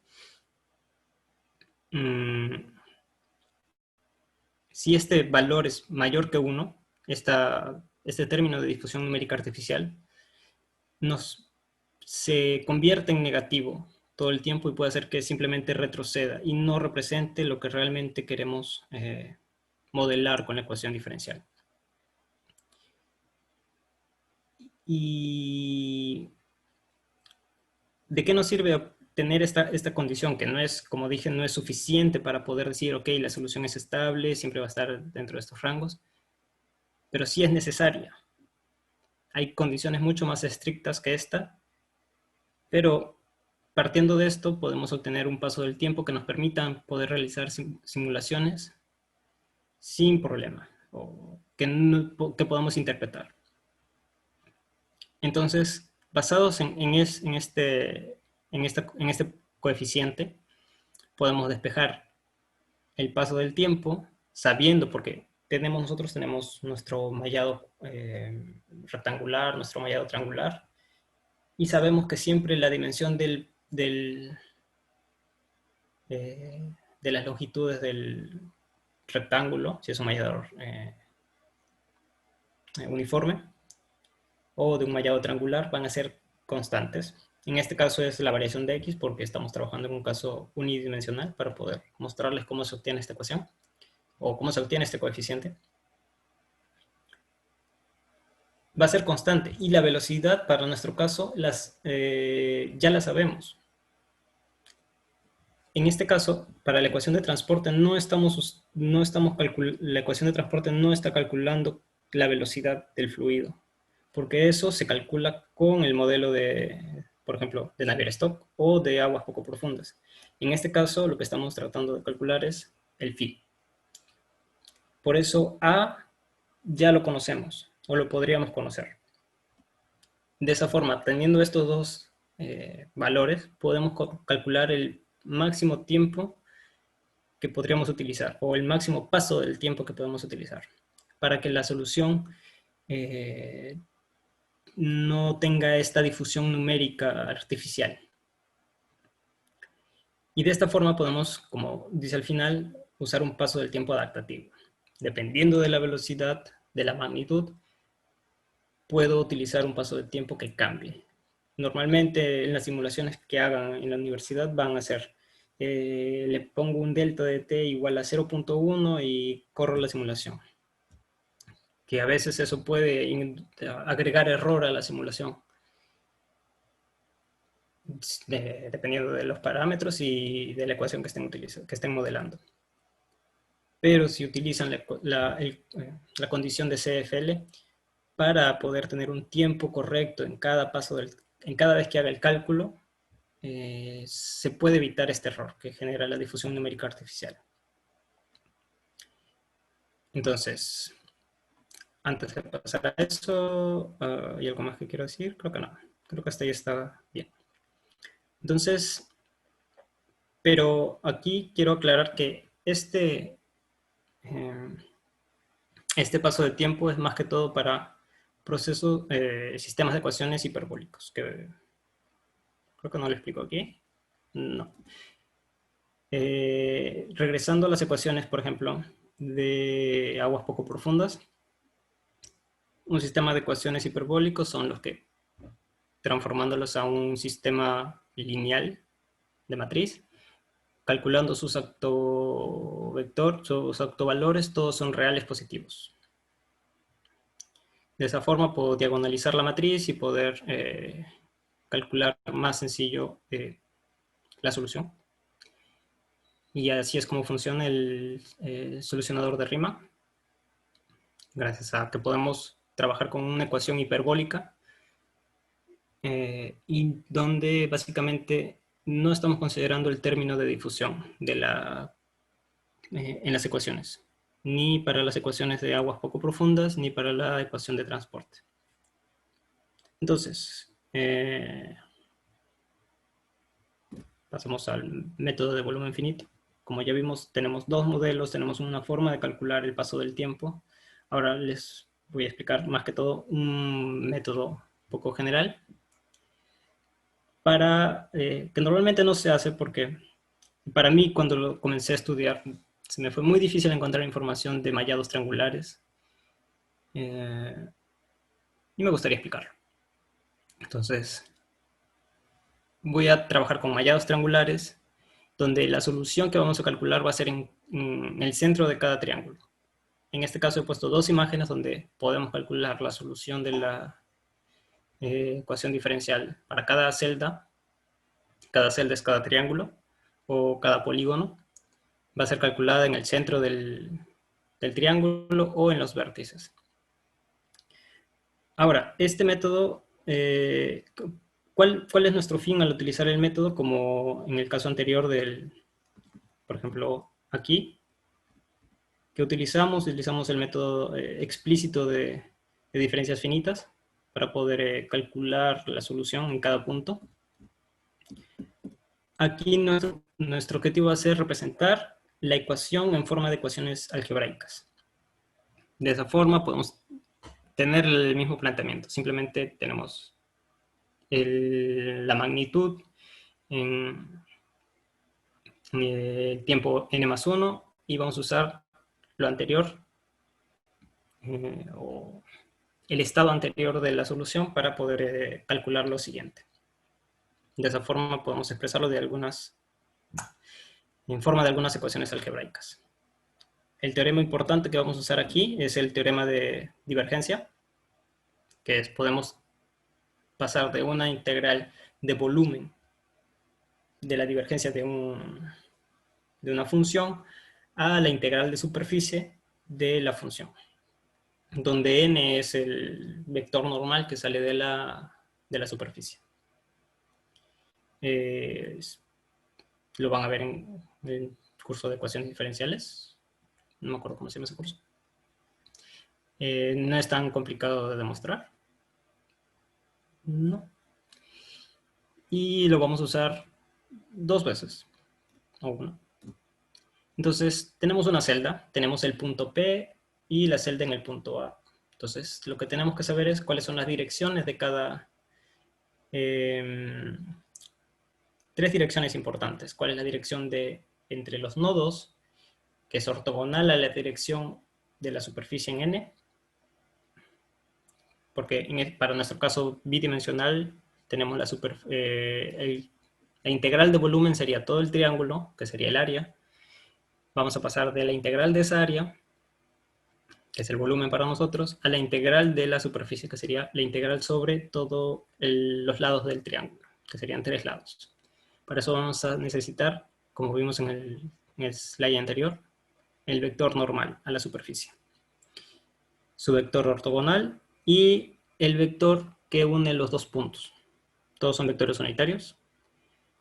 Si este valor es mayor que 1, este término de difusión numérica artificial se convierte en negativo todo el tiempo y puede hacer que simplemente retroceda y no represente lo que realmente queremos modelar con la ecuación diferencial. ¿Y de qué nos sirve tener esta condición? Que no es, como dije, no es suficiente para poder decir, ok, la solución es estable, siempre va a estar dentro de estos rangos, pero sí es necesaria. Hay condiciones mucho más estrictas que esta, pero partiendo de esto podemos obtener un paso del tiempo que nos permita poder realizar simulaciones sin problema, o que podamos interpretar. Entonces, basados en este coeficiente, podemos despejar el paso del tiempo, sabiendo, porque nosotros tenemos nuestro mallado rectangular, nuestro mallado triangular, y sabemos que siempre la dimensión de las longitudes del rectángulo, si es un mallado uniforme, o de un mallado triangular, van a ser constantes. En este caso es la variación de x, porque estamos trabajando en un caso unidimensional para poder mostrarles cómo se obtiene esta ecuación, o cómo se obtiene este coeficiente. Va a ser constante, y la velocidad para nuestro caso ya la sabemos. En este caso, para la ecuación de transporte la ecuación de transporte no está calculando la velocidad del fluido, porque eso se calcula con el modelo por ejemplo, de Navier-Stokes o de aguas poco profundas. En este caso, lo que estamos tratando de calcular es el phi. Por eso A ya lo conocemos, o lo podríamos conocer. De esa forma, teniendo estos dos valores, podemos calcular el máximo tiempo que podríamos utilizar, o el máximo paso del tiempo que podemos utilizar, para que la solución no tenga esta difusión numérica artificial. Y de esta forma podemos, como dice al final, usar un paso del tiempo adaptativo. Dependiendo de la velocidad, de la magnitud, puedo utilizar un paso del tiempo que cambie. Normalmente en las simulaciones que hagan en la universidad van a ser, le pongo un delta de t igual a 0.1 y corro la simulación. Que a veces eso puede agregar error a la simulación, dependiendo de los parámetros y de la ecuación que estén modelando. Pero si utilizan la condición de CFL, para poder tener un tiempo correcto en cada en cada vez que haga el cálculo, se puede evitar este error que genera la difusión numérica artificial. Entonces, antes de pasar a eso, ¿hay algo más que quiero decir? Creo que no. Creo que hasta ahí está bien. Entonces, pero aquí quiero aclarar que este paso de tiempo es más que todo para procesos, sistemas de ecuaciones hiperbólicos, que creo que no lo explico aquí. No. Regresando a las ecuaciones, por ejemplo, de aguas poco profundas, un sistema de ecuaciones hiperbólicos son los que, transformándolos a un sistema lineal de matriz, calculando sus sus octovalores, todos son reales positivos. De esa forma puedo diagonalizar la matriz y poder calcular más sencillo la solución. Y así es como funciona el solucionador de Riemann. Gracias a que podemos trabajar con una ecuación hiperbólica y donde básicamente no estamos considerando el término de difusión en las ecuaciones, ni para las ecuaciones de aguas poco profundas, ni para la ecuación de transporte. Entonces, pasamos al método de volumen finito. Como ya vimos, tenemos dos modelos, tenemos una forma de calcular el paso del tiempo. Ahora les voy a explicar más que todo un método poco general que normalmente no se hace porque para mí cuando lo comencé a estudiar se me fue muy difícil encontrar información de mallados triangulares y me gustaría explicarlo. Entonces voy a trabajar con mallados triangulares donde la solución que vamos a calcular va a ser en el centro de cada triángulo. En este caso he puesto dos imágenes donde podemos calcular la solución de la ecuación diferencial para cada celda. Cada celda es cada triángulo o cada polígono. Va a ser calculada en el centro del triángulo o en los vértices. Ahora, este método, ¿cuál es nuestro fin al utilizar el método? Como en el caso anterior por ejemplo, aquí, que utilizamos el método explícito de diferencias finitas para poder calcular la solución en cada punto. Aquí nuestro objetivo va a ser representar la ecuación en forma de ecuaciones algebraicas. De esa forma podemos tener el mismo planteamiento. Simplemente tenemos la magnitud en el tiempo n+1 y vamos a usar lo anterior o el estado anterior de la solución para poder calcular lo siguiente. De esa forma podemos expresarlo en forma de algunas ecuaciones algebraicas. El teorema importante que vamos a usar aquí es el teorema de divergencia, que podemos pasar de una integral de volumen de la divergencia de una función a la integral de superficie de la función, donde n es el vector normal que sale de la superficie. Lo van a ver en el curso de ecuaciones diferenciales. No me acuerdo cómo se llama ese curso. No es tan complicado de demostrar. No. Y lo vamos a usar dos veces. O una. Entonces, tenemos una celda. Tenemos el punto P y la celda en el punto A. Entonces, lo que tenemos que saber es cuáles son las direcciones de cada... tres direcciones importantes. ¿Cuál es la dirección entre los nodos, que es ortogonal a la dirección de la superficie en N? Porque para nuestro caso bidimensional tenemos la integral de volumen sería todo el triángulo, que sería el área. Vamos a pasar de la integral de esa área, que es el volumen para nosotros, a la integral de la superficie, que sería la integral sobre todos los lados del triángulo, que serían tres lados. Para eso vamos a necesitar, como vimos en el slide anterior, el vector normal a la superficie. Su vector ortogonal y el vector que une los dos puntos. Todos son vectores unitarios.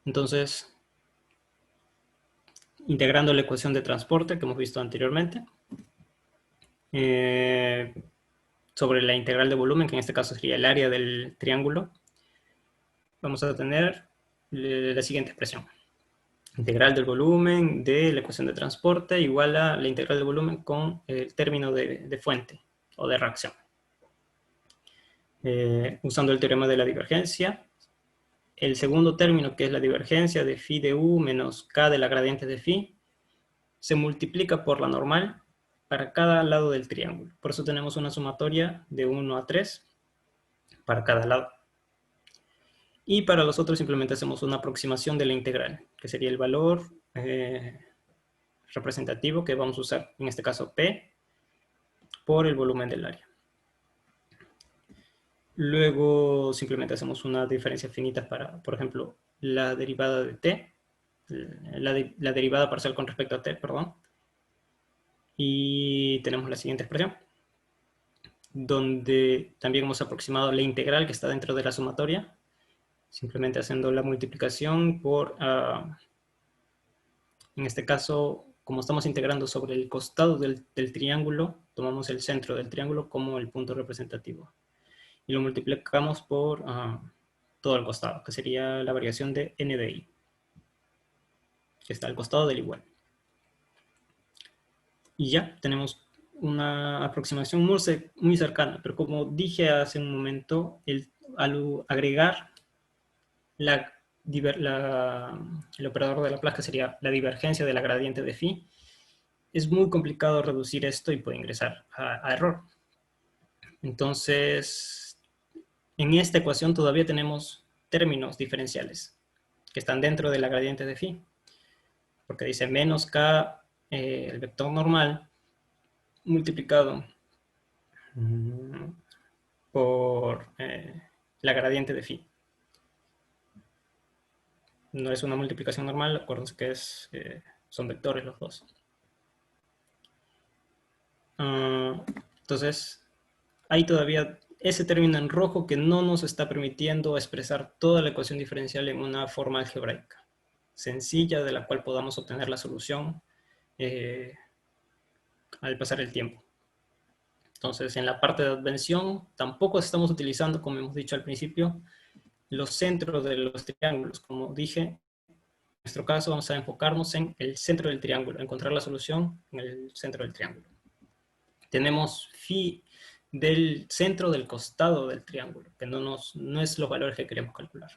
Entonces, integrando la ecuación de transporte que hemos visto anteriormente, sobre la integral de volumen, que en este caso sería el área del triángulo, vamos a tener la siguiente expresión. Integral del volumen de la ecuación de transporte igual a la integral del volumen con el término de fuente o de reacción. Usando el teorema de la divergencia, el segundo término, que es la divergencia de phi de u menos k de la gradiente de phi, se multiplica por la normal para cada lado del triángulo. Por eso tenemos una sumatoria de 1 a 3 para cada lado. Y para los otros simplemente hacemos una aproximación de la integral, que sería el valor representativo que vamos a usar, en este caso P, por el volumen del área. Luego simplemente hacemos una diferencia finita para, por ejemplo, la derivada de t, la derivada parcial con respecto a t, perdón. Y tenemos la siguiente expresión, donde también hemos aproximado la integral que está dentro de la sumatoria, simplemente haciendo la multiplicación por, en este caso, como estamos integrando sobre el costado del triángulo, tomamos el centro del triángulo como el punto representativo. Y lo multiplicamos por todo el costado, que sería la variación de n de i, que está al costado del igual. Y ya tenemos una aproximación muy cercana, pero como dije hace un momento, al agregar el operador de Laplace, que sería la divergencia de la gradiente de phi, es muy complicado reducir esto y puede ingresar a error. Entonces, en esta ecuación todavía tenemos términos diferenciales que están dentro de la gradiente de phi, porque dice menos k, el vector normal, multiplicado por la gradiente de phi. No es una multiplicación normal, acuérdense que son vectores los dos. Entonces, hay todavía ese término en rojo que no nos está permitiendo expresar toda la ecuación diferencial en una forma algebraica sencilla de la cual podamos obtener la solución al pasar el tiempo. Entonces, en la parte de advención tampoco estamos utilizando, como hemos dicho al principio, los centros de los triángulos. Como dije, en nuestro caso vamos a enfocarnos en el centro del triángulo, encontrar la solución en el centro del triángulo. Tenemos phi del centro del costado del triángulo, que no es los valores que queremos calcular.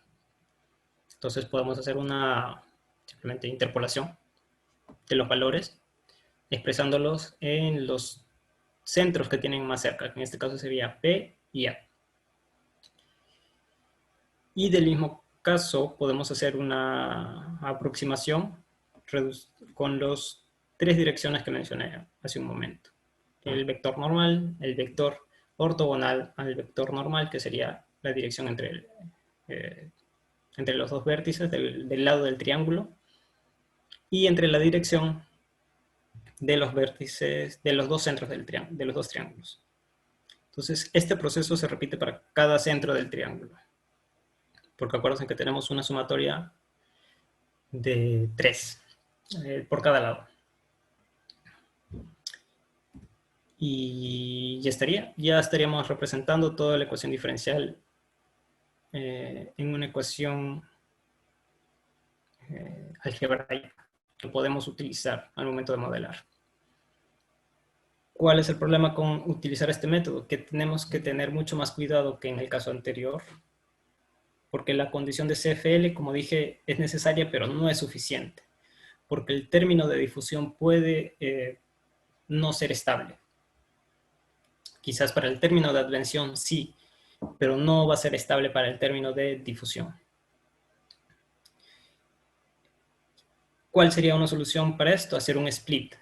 Entonces podemos hacer una simplemente interpolación de los valores, expresándolos en los centros que tienen más cerca, que en este caso sería P y A. Y del mismo caso podemos hacer una aproximación con las tres direcciones que mencioné hace un momento. El vector normal, el vector ortogonal al vector normal, que sería la dirección entre los dos vértices del lado del triángulo, y entre la dirección de los vértices de los dos centros de los dos triángulos. Entonces, este proceso se repite para cada centro del triángulo, porque acuérdense que tenemos una sumatoria de 3 por cada lado. Y ya estaríamos representando toda la ecuación diferencial en una ecuación algebraica que podemos utilizar al momento de modelar. ¿Cuál es el problema con utilizar este método? Que tenemos que tener mucho más cuidado que en el caso anterior, porque la condición de CFL, como dije, es necesaria, pero no es suficiente, porque el término de difusión puede no ser estable. Quizás para el término de advención sí, pero no va a ser estable para el término de difusión. ¿Cuál sería una solución para esto? Hacer un split,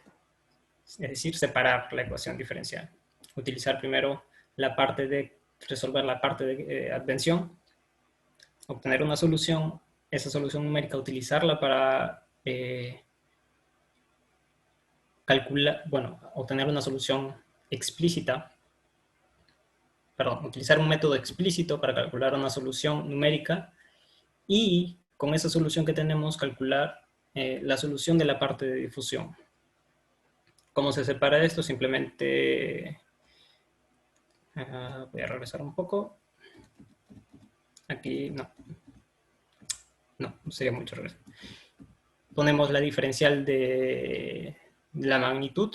es decir, separar la ecuación diferencial. Utilizar primero resolver la parte de advención, obtener una solución, esa solución numérica utilizarla para obtener una solución explícita utilizar un método explícito para calcular una solución numérica y con esa solución que tenemos calcular la solución de la parte de difusión. ¿Cómo se separa esto? Simplemente voy a regresar un poco. Aquí no sería mucho regresar. Ponemos la diferencial de la magnitud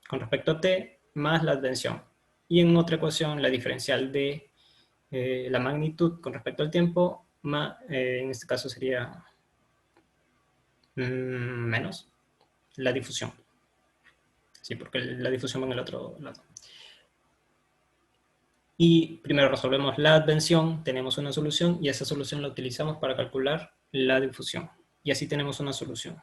con respecto a t más la advención. Y en otra ecuación la diferencial de la magnitud con respecto al tiempo, más, en este caso sería menos la difusión. Sí, porque la difusión va en el otro lado. Y primero resolvemos la advención, tenemos una solución y esa solución la utilizamos para calcular la difusión. Y así tenemos una solución.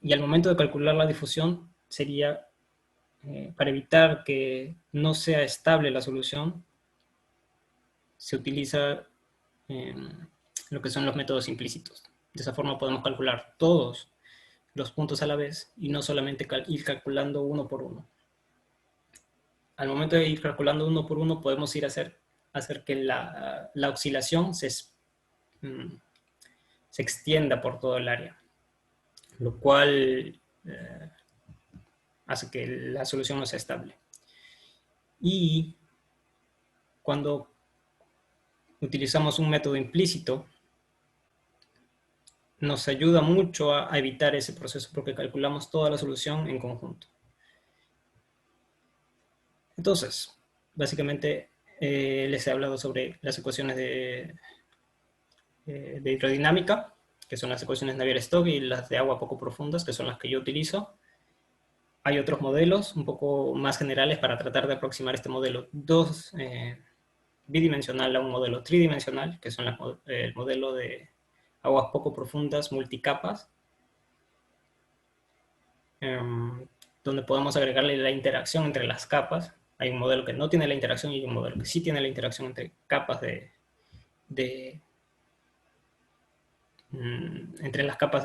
Y al momento de calcular la difusión sería, para evitar que no sea estable la solución, se utiliza lo que son los métodos implícitos. De esa forma podemos calcular todos los puntos a la vez y no solamente ir calculando uno por uno. Al momento de ir calculando uno por uno podemos ir a hacer que la oscilación se extienda por todo el área, lo cual hace que la solución no sea estable. Y cuando utilizamos un método implícito, nos ayuda mucho a evitar ese proceso porque calculamos toda la solución en conjunto. Entonces, básicamente les he hablado sobre las ecuaciones de hidrodinámica, que son las ecuaciones Navier-Stokes, y las de agua poco profundas, que son las que yo utilizo. Hay otros modelos un poco más generales para tratar de aproximar este modelo bidimensional a un modelo tridimensional, que son el modelo de aguas poco profundas multicapas, donde podemos agregarle la interacción entre las capas. Hay un modelo que no tiene la interacción y hay un modelo que sí tiene la interacción entre capas entre las capas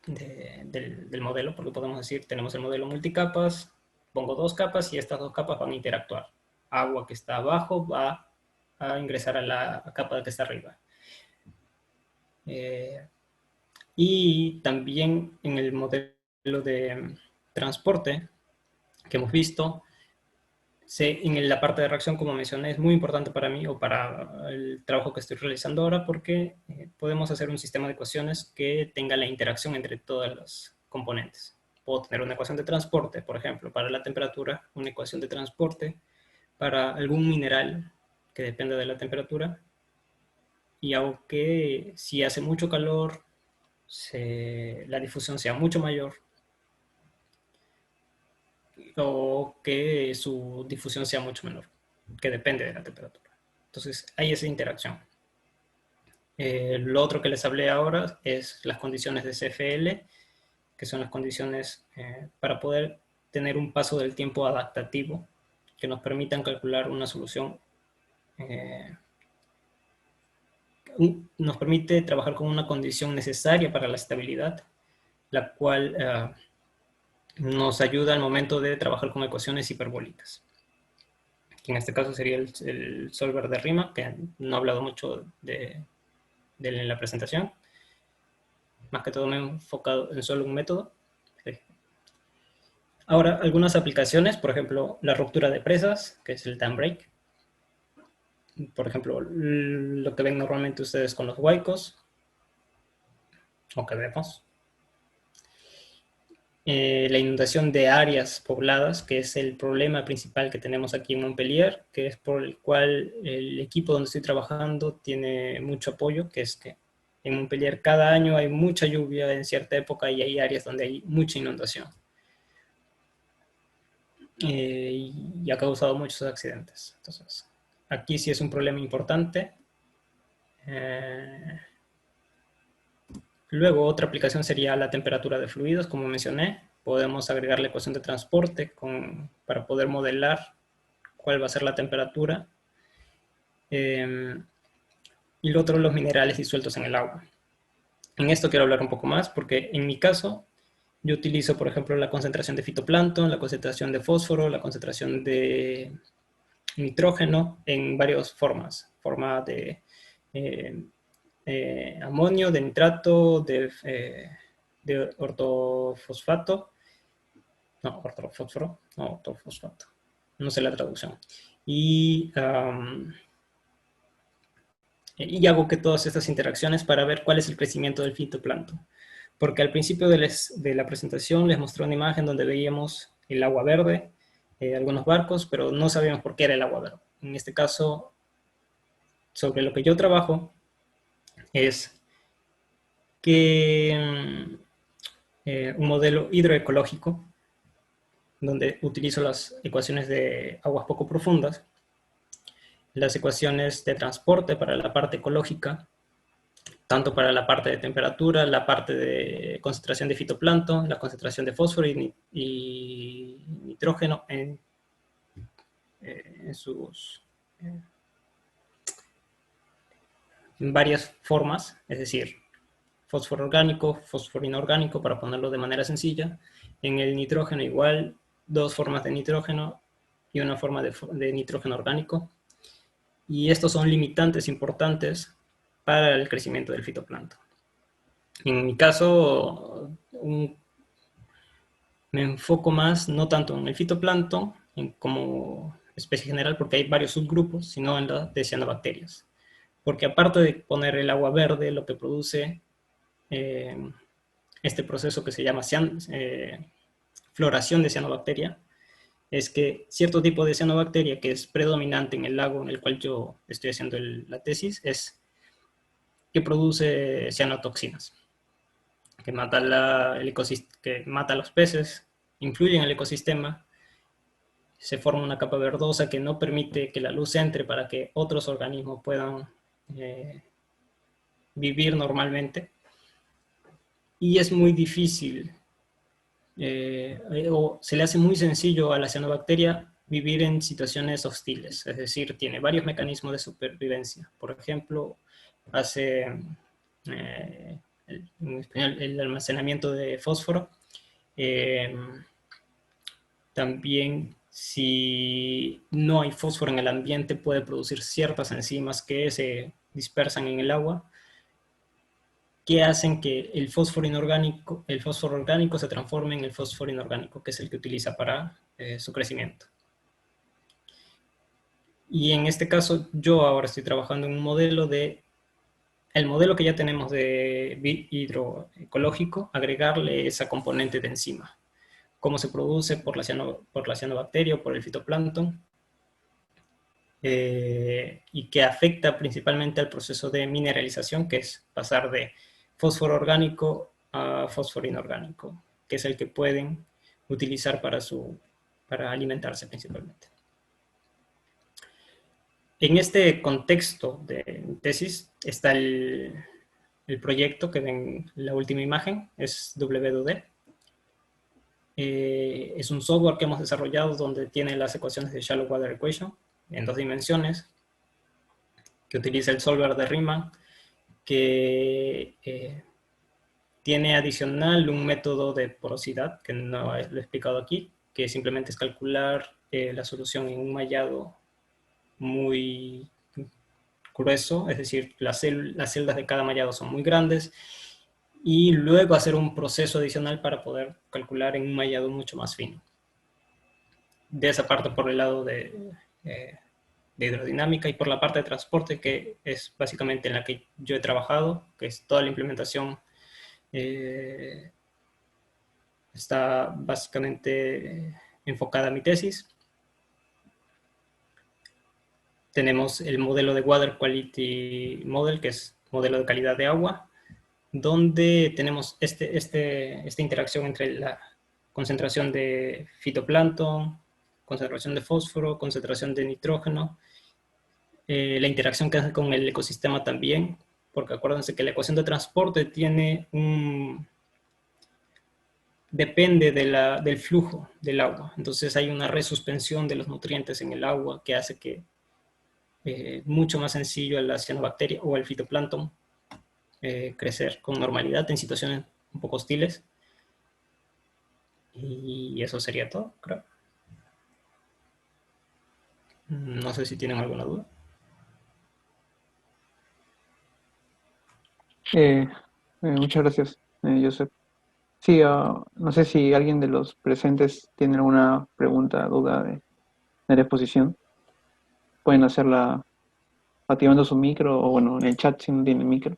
del modelo, porque podemos decir, tenemos el modelo multicapas, pongo dos capas y estas dos capas van a interactuar. Agua que está abajo va a ingresar a la capa que está arriba. Y también en el modelo de transporte que hemos visto, en la parte de reacción, como mencioné, es muy importante para mí o para el trabajo que estoy realizando ahora porque podemos hacer un sistema de ecuaciones que tenga la interacción entre todas las componentes. Puedo tener una ecuación de transporte, por ejemplo, para la temperatura, una ecuación de transporte para algún mineral que depende de la temperatura, y hago que si hace mucho calor, la difusión sea mucho mayor, o que su difusión sea mucho menor, que depende de la temperatura. Entonces, hay esa interacción. Lo otro que les hablé ahora es las condiciones de CFL, que son las condiciones para poder tener un paso del tiempo adaptativo que nos permitan calcular una solución. Nos permite trabajar con una condición necesaria para la estabilidad, la cual nos ayuda al momento de trabajar con ecuaciones hiperbólicas, que en este caso sería el solver de Riemann, que no he hablado mucho de él en la presentación. Más que todo me he enfocado en solo un método. Ahora, algunas aplicaciones, por ejemplo, la ruptura de presas, que es el dam break. Por ejemplo, lo que ven normalmente ustedes con los huaicos, o que vemos. La inundación de áreas pobladas, que es el problema principal que tenemos aquí en Montpellier, que es por el cual el equipo donde estoy trabajando tiene mucho apoyo, que es que en Montpellier cada año hay mucha lluvia en cierta época y hay áreas donde hay mucha inundación. Y ha causado muchos accidentes. Entonces, aquí sí es un problema importante. Luego, otra aplicación sería la temperatura de fluidos, como mencioné. Podemos agregar la ecuación de transporte para poder modelar cuál va a ser la temperatura. Y lo otro, los minerales disueltos en el agua. En esto quiero hablar un poco más, porque en mi caso, yo utilizo, por ejemplo, la concentración de fitoplancton, la concentración de fósforo, la concentración de nitrógeno en varias formas. Forma de eh, amonio, de nitrato, de ortofosfato, no, ortofósforo, no, ortofosfato, no sé la traducción. Y hago que todas estas interacciones para ver cuál es el crecimiento del fitoplancton. Porque al principio de la presentación les mostré una imagen donde veíamos el agua verde, algunos barcos, pero no sabíamos por qué era el agua verde. En este caso, sobre lo que yo trabajo es que un modelo hidroecológico, donde utilizo las ecuaciones de aguas poco profundas, las ecuaciones de transporte para la parte ecológica, tanto para la parte de temperatura, la parte de concentración de fitoplancton, la concentración de fósforo y nitrógeno en sus en varias formas, es decir, fósforo orgánico, fósforo inorgánico, para ponerlo de manera sencilla. En el nitrógeno igual, dos formas de nitrógeno y una forma de nitrógeno orgánico. Y estos son limitantes importantes para el crecimiento del fitoplancton. En mi caso, me enfoco más no tanto en el fitoplancton como especie general, porque hay varios subgrupos, sino en la de cianobacterias. Porque aparte de poner el agua verde, lo que produce este proceso que se llama floración de cianobacteria, es que cierto tipo de cianobacteria que es predominante en el lago en el cual yo estoy haciendo la tesis, es que produce cianotoxinas, que mata, que mata a los peces, influye en el ecosistema, se forma una capa verdosa que no permite que la luz entre para que otros organismos puedan vivir normalmente. Y es muy difícil, o se le hace muy sencillo a la cianobacteria vivir en situaciones hostiles, es decir, tiene varios mecanismos de supervivencia. Por ejemplo, hace en español, el almacenamiento de fósforo. También, si no hay fósforo en el ambiente, puede producir ciertas enzimas que se dispersan en el agua, que hacen que el fósforo orgánico se transforme en el fósforo inorgánico, que es el que utiliza para su crecimiento. Y en este caso, yo ahora estoy trabajando en un modelo el modelo que ya tenemos de hidroecológico, agregarle esa componente de enzima. Cómo se produce por la cianobacteria o por el fitoplancton, y que afecta principalmente al proceso de mineralización, que es pasar de fósforo orgánico a fósforo inorgánico, que es el que pueden utilizar para alimentarse principalmente. En este contexto de tesis está el proyecto que ven en la última imagen, es WDD. Es un software que hemos desarrollado donde tiene las ecuaciones de Shallow Water Equation en 2 dimensiones, que utiliza el solver de Riemann, que tiene adicional un método de porosidad, que no lo he explicado aquí, que simplemente es calcular la solución en un mallado muy grueso, es decir, las celdas de cada mallado son muy grandes, y luego hacer un proceso adicional para poder calcular en un mallado mucho más fino. De esa parte por el lado de hidrodinámica, y por la parte de transporte, que es básicamente en la que yo he trabajado, que es toda la implementación, está básicamente enfocada a mi tesis. Tenemos el modelo de Water Quality Model, que es modelo de calidad de agua, donde tenemos esta interacción entre la concentración de fitoplancton, concentración de fósforo, concentración de nitrógeno, la interacción que hace con el ecosistema también, porque acuérdense que la ecuación de transporte depende del flujo del agua. Entonces hay una resuspensión de los nutrientes en el agua que hace que mucho más sencillo a la cianobacteria o al fitoplancton crecer con normalidad en situaciones un poco hostiles. Y eso sería todo, creo. No sé si tienen alguna duda. Muchas gracias, Joseph. Sí, no sé si alguien de los presentes tiene alguna pregunta, duda de la exposición. Pueden hacerla activando su micro o bueno, en el chat si no tienen micro.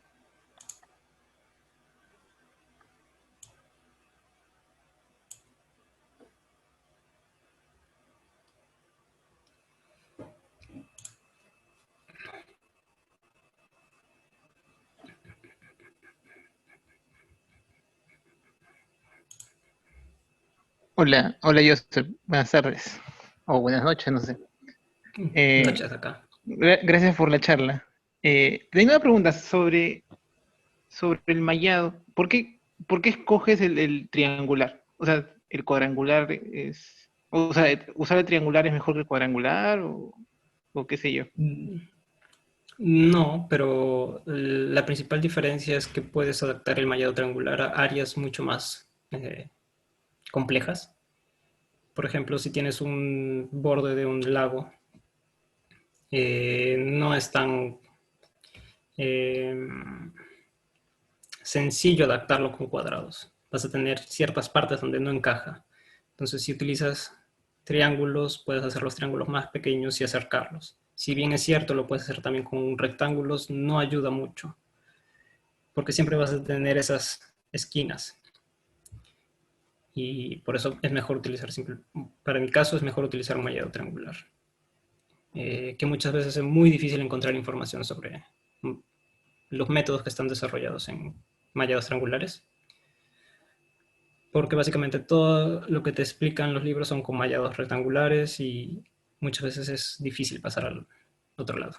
Hola, hola Joseph, buenas tardes, o buenas noches, no sé. Eh, Noches acá. Gracias por la charla. Tengo una pregunta sobre el mallado. ¿Por qué escoges el triangular? O sea, el cuadrangular es... O sea, ¿usar el triangular es mejor que el cuadrangular o qué sé yo? No, pero la principal diferencia es que puedes adaptar el mallado triangular a áreas mucho más complejas. Por ejemplo, si tienes un borde de un lago, no es tan eh, sencillo adaptarlo con cuadrados. Vas a tener ciertas partes donde no encaja. Entonces, si utilizas triángulos, puedes hacer los triángulos más pequeños y acercarlos. Si bien es cierto, lo puedes hacer también con rectángulos, no ayuda mucho, porque siempre vas a tener esas esquinas. Y por eso es mejor utilizar, para mi caso, es mejor utilizar un mallado triangular, que muchas veces es muy difícil encontrar información sobre los métodos que están desarrollados en mallados triangulares, porque básicamente todo lo que te explican los libros son con mallados rectangulares y muchas veces es difícil pasar al otro lado.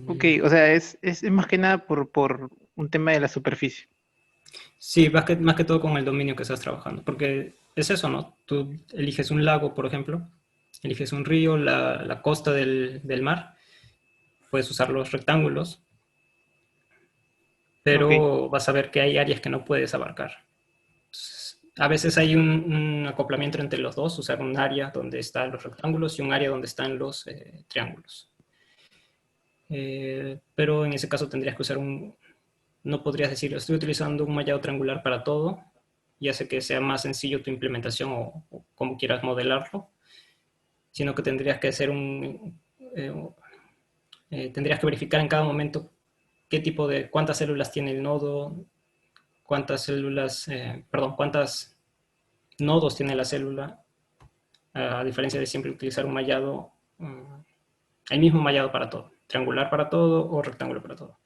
Ok, o sea, es más que nada por un tema de la superficie. Sí, más que todo con el dominio que estás trabajando, porque es eso, ¿no? Tú eliges un lago, por ejemplo, eliges un río, la costa del mar, puedes usar los rectángulos, Ok, pero vas a ver que hay áreas que no puedes abarcar. Entonces, a veces hay un acoplamiento entre los dos, usar un área donde están los rectángulos y un área donde están los triángulos. Pero en ese caso tendrías que usar no podrías decir, estoy utilizando un mallado triangular para todo, y hace que sea más sencillo tu implementación o como quieras modelarlo, sino que tendrías que hacer tendrías que verificar en cada momento qué tipo de, cuántas células tiene el nodo, cuántas nodos tiene la célula, a diferencia de siempre utilizar un mallado, el mismo mallado para todo, triangular para todo o rectángulo para todo.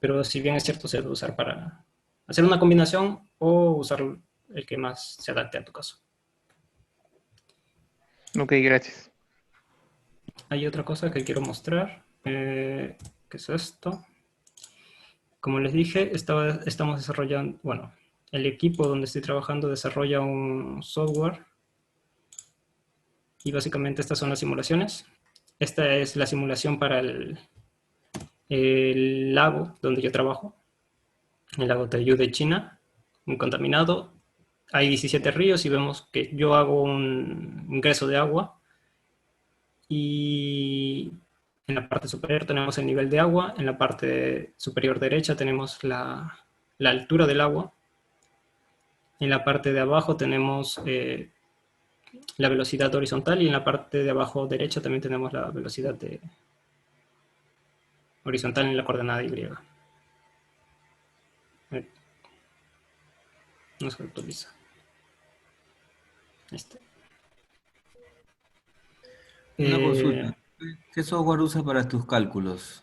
Pero si bien es cierto, se debe usar para hacer una combinación o usar el que más se adapte a tu caso. ok, gracias. Hay otra cosa que quiero mostrar, que es esto. Como les dije, estamos desarrollando, bueno, el equipo donde estoy trabajando desarrolla un software y básicamente estas son las simulaciones. Esta es la simulación para el lago donde yo trabajo, el lago Taiyu de China, muy contaminado. Hay 17 ríos y vemos que yo hago un ingreso de agua y en la parte superior tenemos el nivel de agua, en la parte superior derecha tenemos la altura del agua, en la parte de abajo tenemos la velocidad horizontal y en la parte de abajo derecha también tenemos la velocidad horizontal en la coordenada Y. No se actualiza. Este. Una Eh, consulta. ¿Qué software usas para tus cálculos?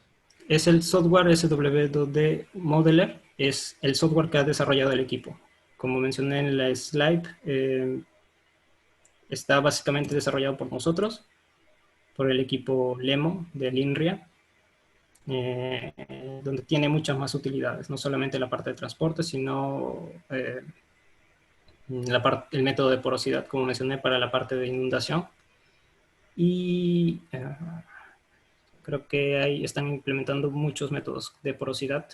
es el software SW2D Modeler, es el software que ha desarrollado el equipo. Como mencioné en la slide, está básicamente desarrollado por nosotros, por el equipo Lemo del INRIA, donde tiene muchas más utilidades, no solamente la parte de transporte, sino el método de porosidad, como mencioné, para la parte de inundación. Y creo que ahí están implementando muchos métodos de porosidad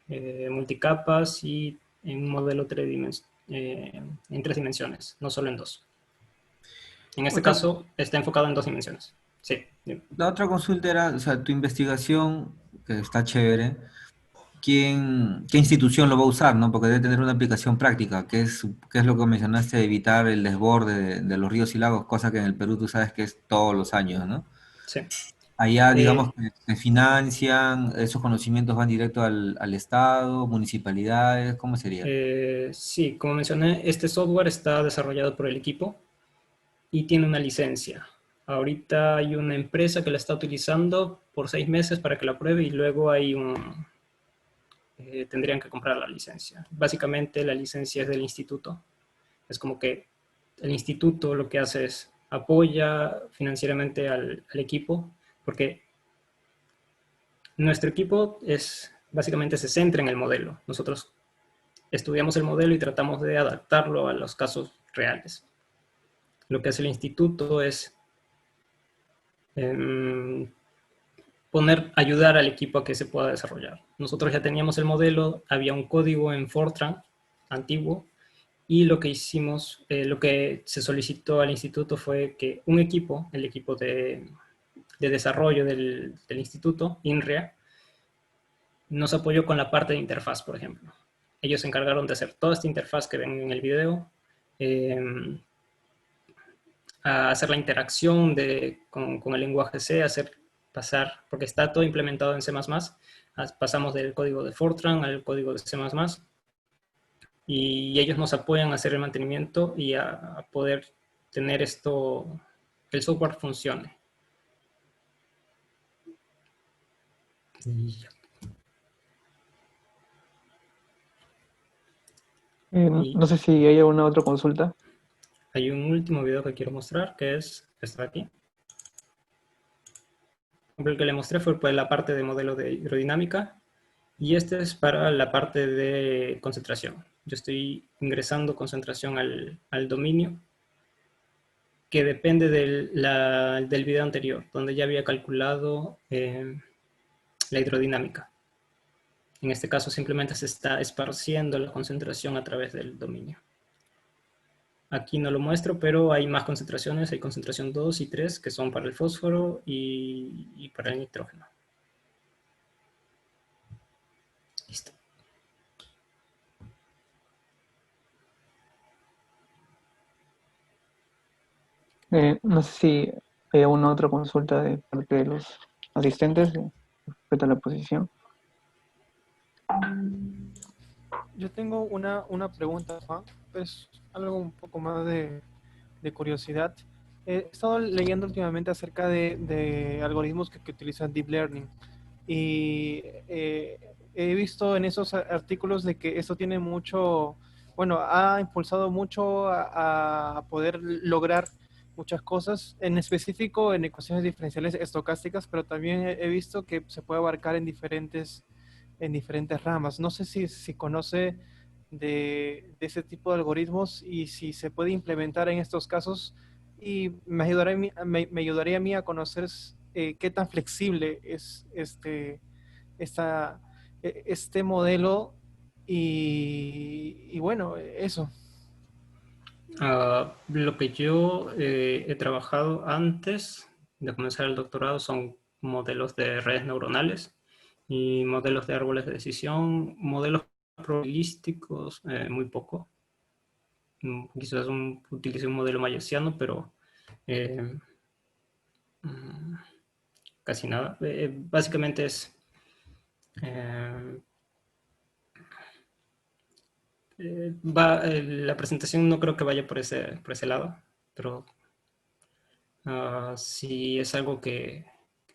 multicapas y en un modelo en 3 dimensiones, no solo en 2. En este Otra, caso está enfocado en 2 dimensiones. Sí, dime. la otra consulta era, o sea, tu investigación, que está chévere, qué institución lo va a usar, ¿no? Porque debe tener una aplicación práctica, que es lo que mencionaste, de evitar el desborde de los ríos y lagos, cosa que en el Perú tú sabes que es todos los años, ¿no? Sí. Allá, digamos, Eh, que se financian, esos conocimientos van directo al Estado, municipalidades, ¿cómo sería? sí, como mencioné, este software está desarrollado por el equipo y tiene una licencia. Ahorita hay una empresa que la está utilizando por 6 meses para que la pruebe y luego tendrían que comprar la licencia. Básicamente la licencia es del instituto. Es como que el instituto lo que hace es apoya financieramente al equipo, porque nuestro equipo básicamente se centra en el modelo. Nosotros estudiamos el modelo y tratamos de adaptarlo a los casos reales. Lo que hace el instituto es eh, ayudar al equipo a que se pueda desarrollar. Nosotros ya teníamos el modelo, había un código en Fortran antiguo, y lo que hicimos, lo que se solicitó al instituto fue que un equipo, el equipo de desarrollo del instituto, INRIA, nos apoyó con la parte de interfaz, por ejemplo. Ellos se encargaron de hacer toda esta interfaz que ven en el video, a hacer la interacción con el lenguaje C, hacer pasar, porque está todo implementado en C++, pasamos del código de Fortran al código de C++, y ellos nos apoyan a hacer el mantenimiento y a poder tener esto, que el software funcione. Y No sé si hay alguna otra consulta. hay un último video que quiero mostrar, que es este de aquí. El que le mostré fue pues, la parte de modelo de hidrodinámica, y este es para la parte de concentración. Yo estoy ingresando concentración al dominio, que depende del video anterior, donde ya había calculado la hidrodinámica. En este caso simplemente se está esparciendo la concentración a través del dominio. Aquí no lo muestro, pero hay más concentraciones, hay concentración 2 y 3, que son para el fósforo y para el nitrógeno. Listo. No sé si hay alguna otra consulta de parte de los asistentes respecto a la posición. Yo tengo una pregunta, Juan. Es algo un poco más de curiosidad. He estado leyendo últimamente acerca de algoritmos que utilizan Deep Learning y he visto en esos artículos de que esto tiene mucho, bueno, ha impulsado mucho a poder lograr muchas cosas, en específico en ecuaciones diferenciales estocásticas, pero también he visto que se puede abarcar en diferentes ramas. No sé si conoce de ese tipo de algoritmos y si se puede implementar en estos casos, y me ayudaría a mí a conocer qué tan flexible es este modelo y bueno, eso. Lo que yo he trabajado antes de comenzar el doctorado son modelos de redes neuronales y modelos de árboles de decisión, modelos probabilísticos, muy poco. Quizás utilice un modelo bayesiano, pero eh, mm, casi nada. Básicamente es eh, la presentación no creo que vaya por ese lado, pero si es algo que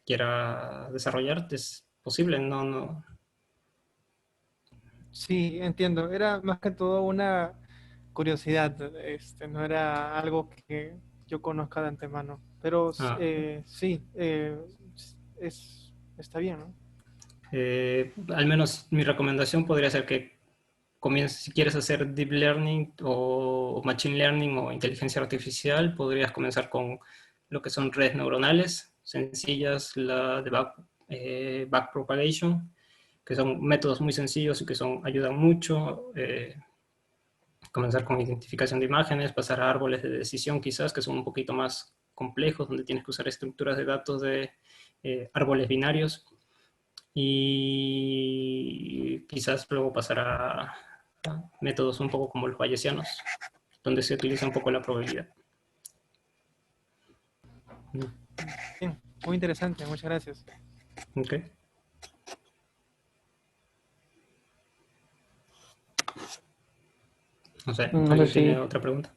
quiera desarrollar, es posible, no. Sí, entiendo. Era más que todo una curiosidad, no era algo que yo conozca de antemano. Pero Ah, sí, está bien, ¿no? Al menos mi recomendación podría ser que comiences, si quieres hacer deep learning o machine learning o inteligencia artificial, podrías comenzar con lo que son redes neuronales sencillas, la de backpropagation, que son métodos muy sencillos y que ayudan mucho. Comenzar con identificación de imágenes, pasar a árboles de decisión quizás, que son un poquito más complejos, donde tienes que usar estructuras de datos de árboles binarios. Y quizás luego pasar a métodos un poco como los bayesianos, donde se utiliza un poco la probabilidad. Bien, muy interesante, muchas gracias. Ok. No sé, No sé ¿alguien si, tiene otra pregunta?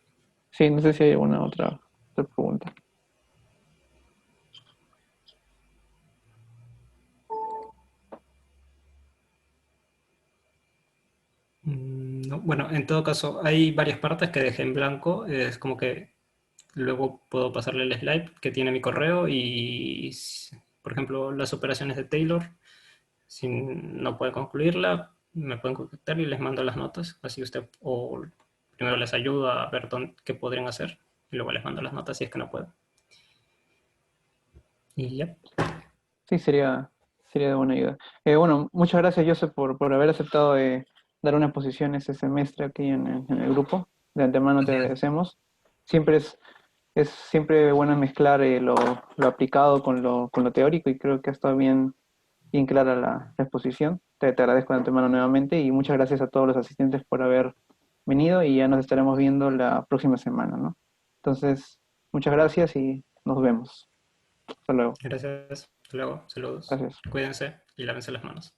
sí, no sé si hay alguna otra pregunta. No, bueno, en todo caso, hay varias partes que dejé en blanco. Es como que luego puedo pasarle el slide que tiene mi correo y, por ejemplo, las operaciones de Taylor, si no puede concluirla, me pueden contactar y les mando las notas. Así usted, o primero les ayudo a ver qué podrían hacer y luego les mando las notas si es que no puedo. Y ya. Sí, sería de buena ayuda. Bueno, muchas gracias, Joseph, por haber aceptado dar una exposición ese semestre aquí en el grupo. De antemano te Así es. agradecemos. Siempre es siempre bueno mezclar lo aplicado con lo teórico y creo que ha estado bien clara la exposición. Te agradezco de antemano nuevamente y muchas gracias a todos los asistentes por haber venido y ya nos estaremos viendo la próxima semana, ¿no? Entonces, muchas gracias y nos vemos. Hasta luego. Gracias. Hasta luego. Saludos. Gracias. Cuídense y lávense las manos.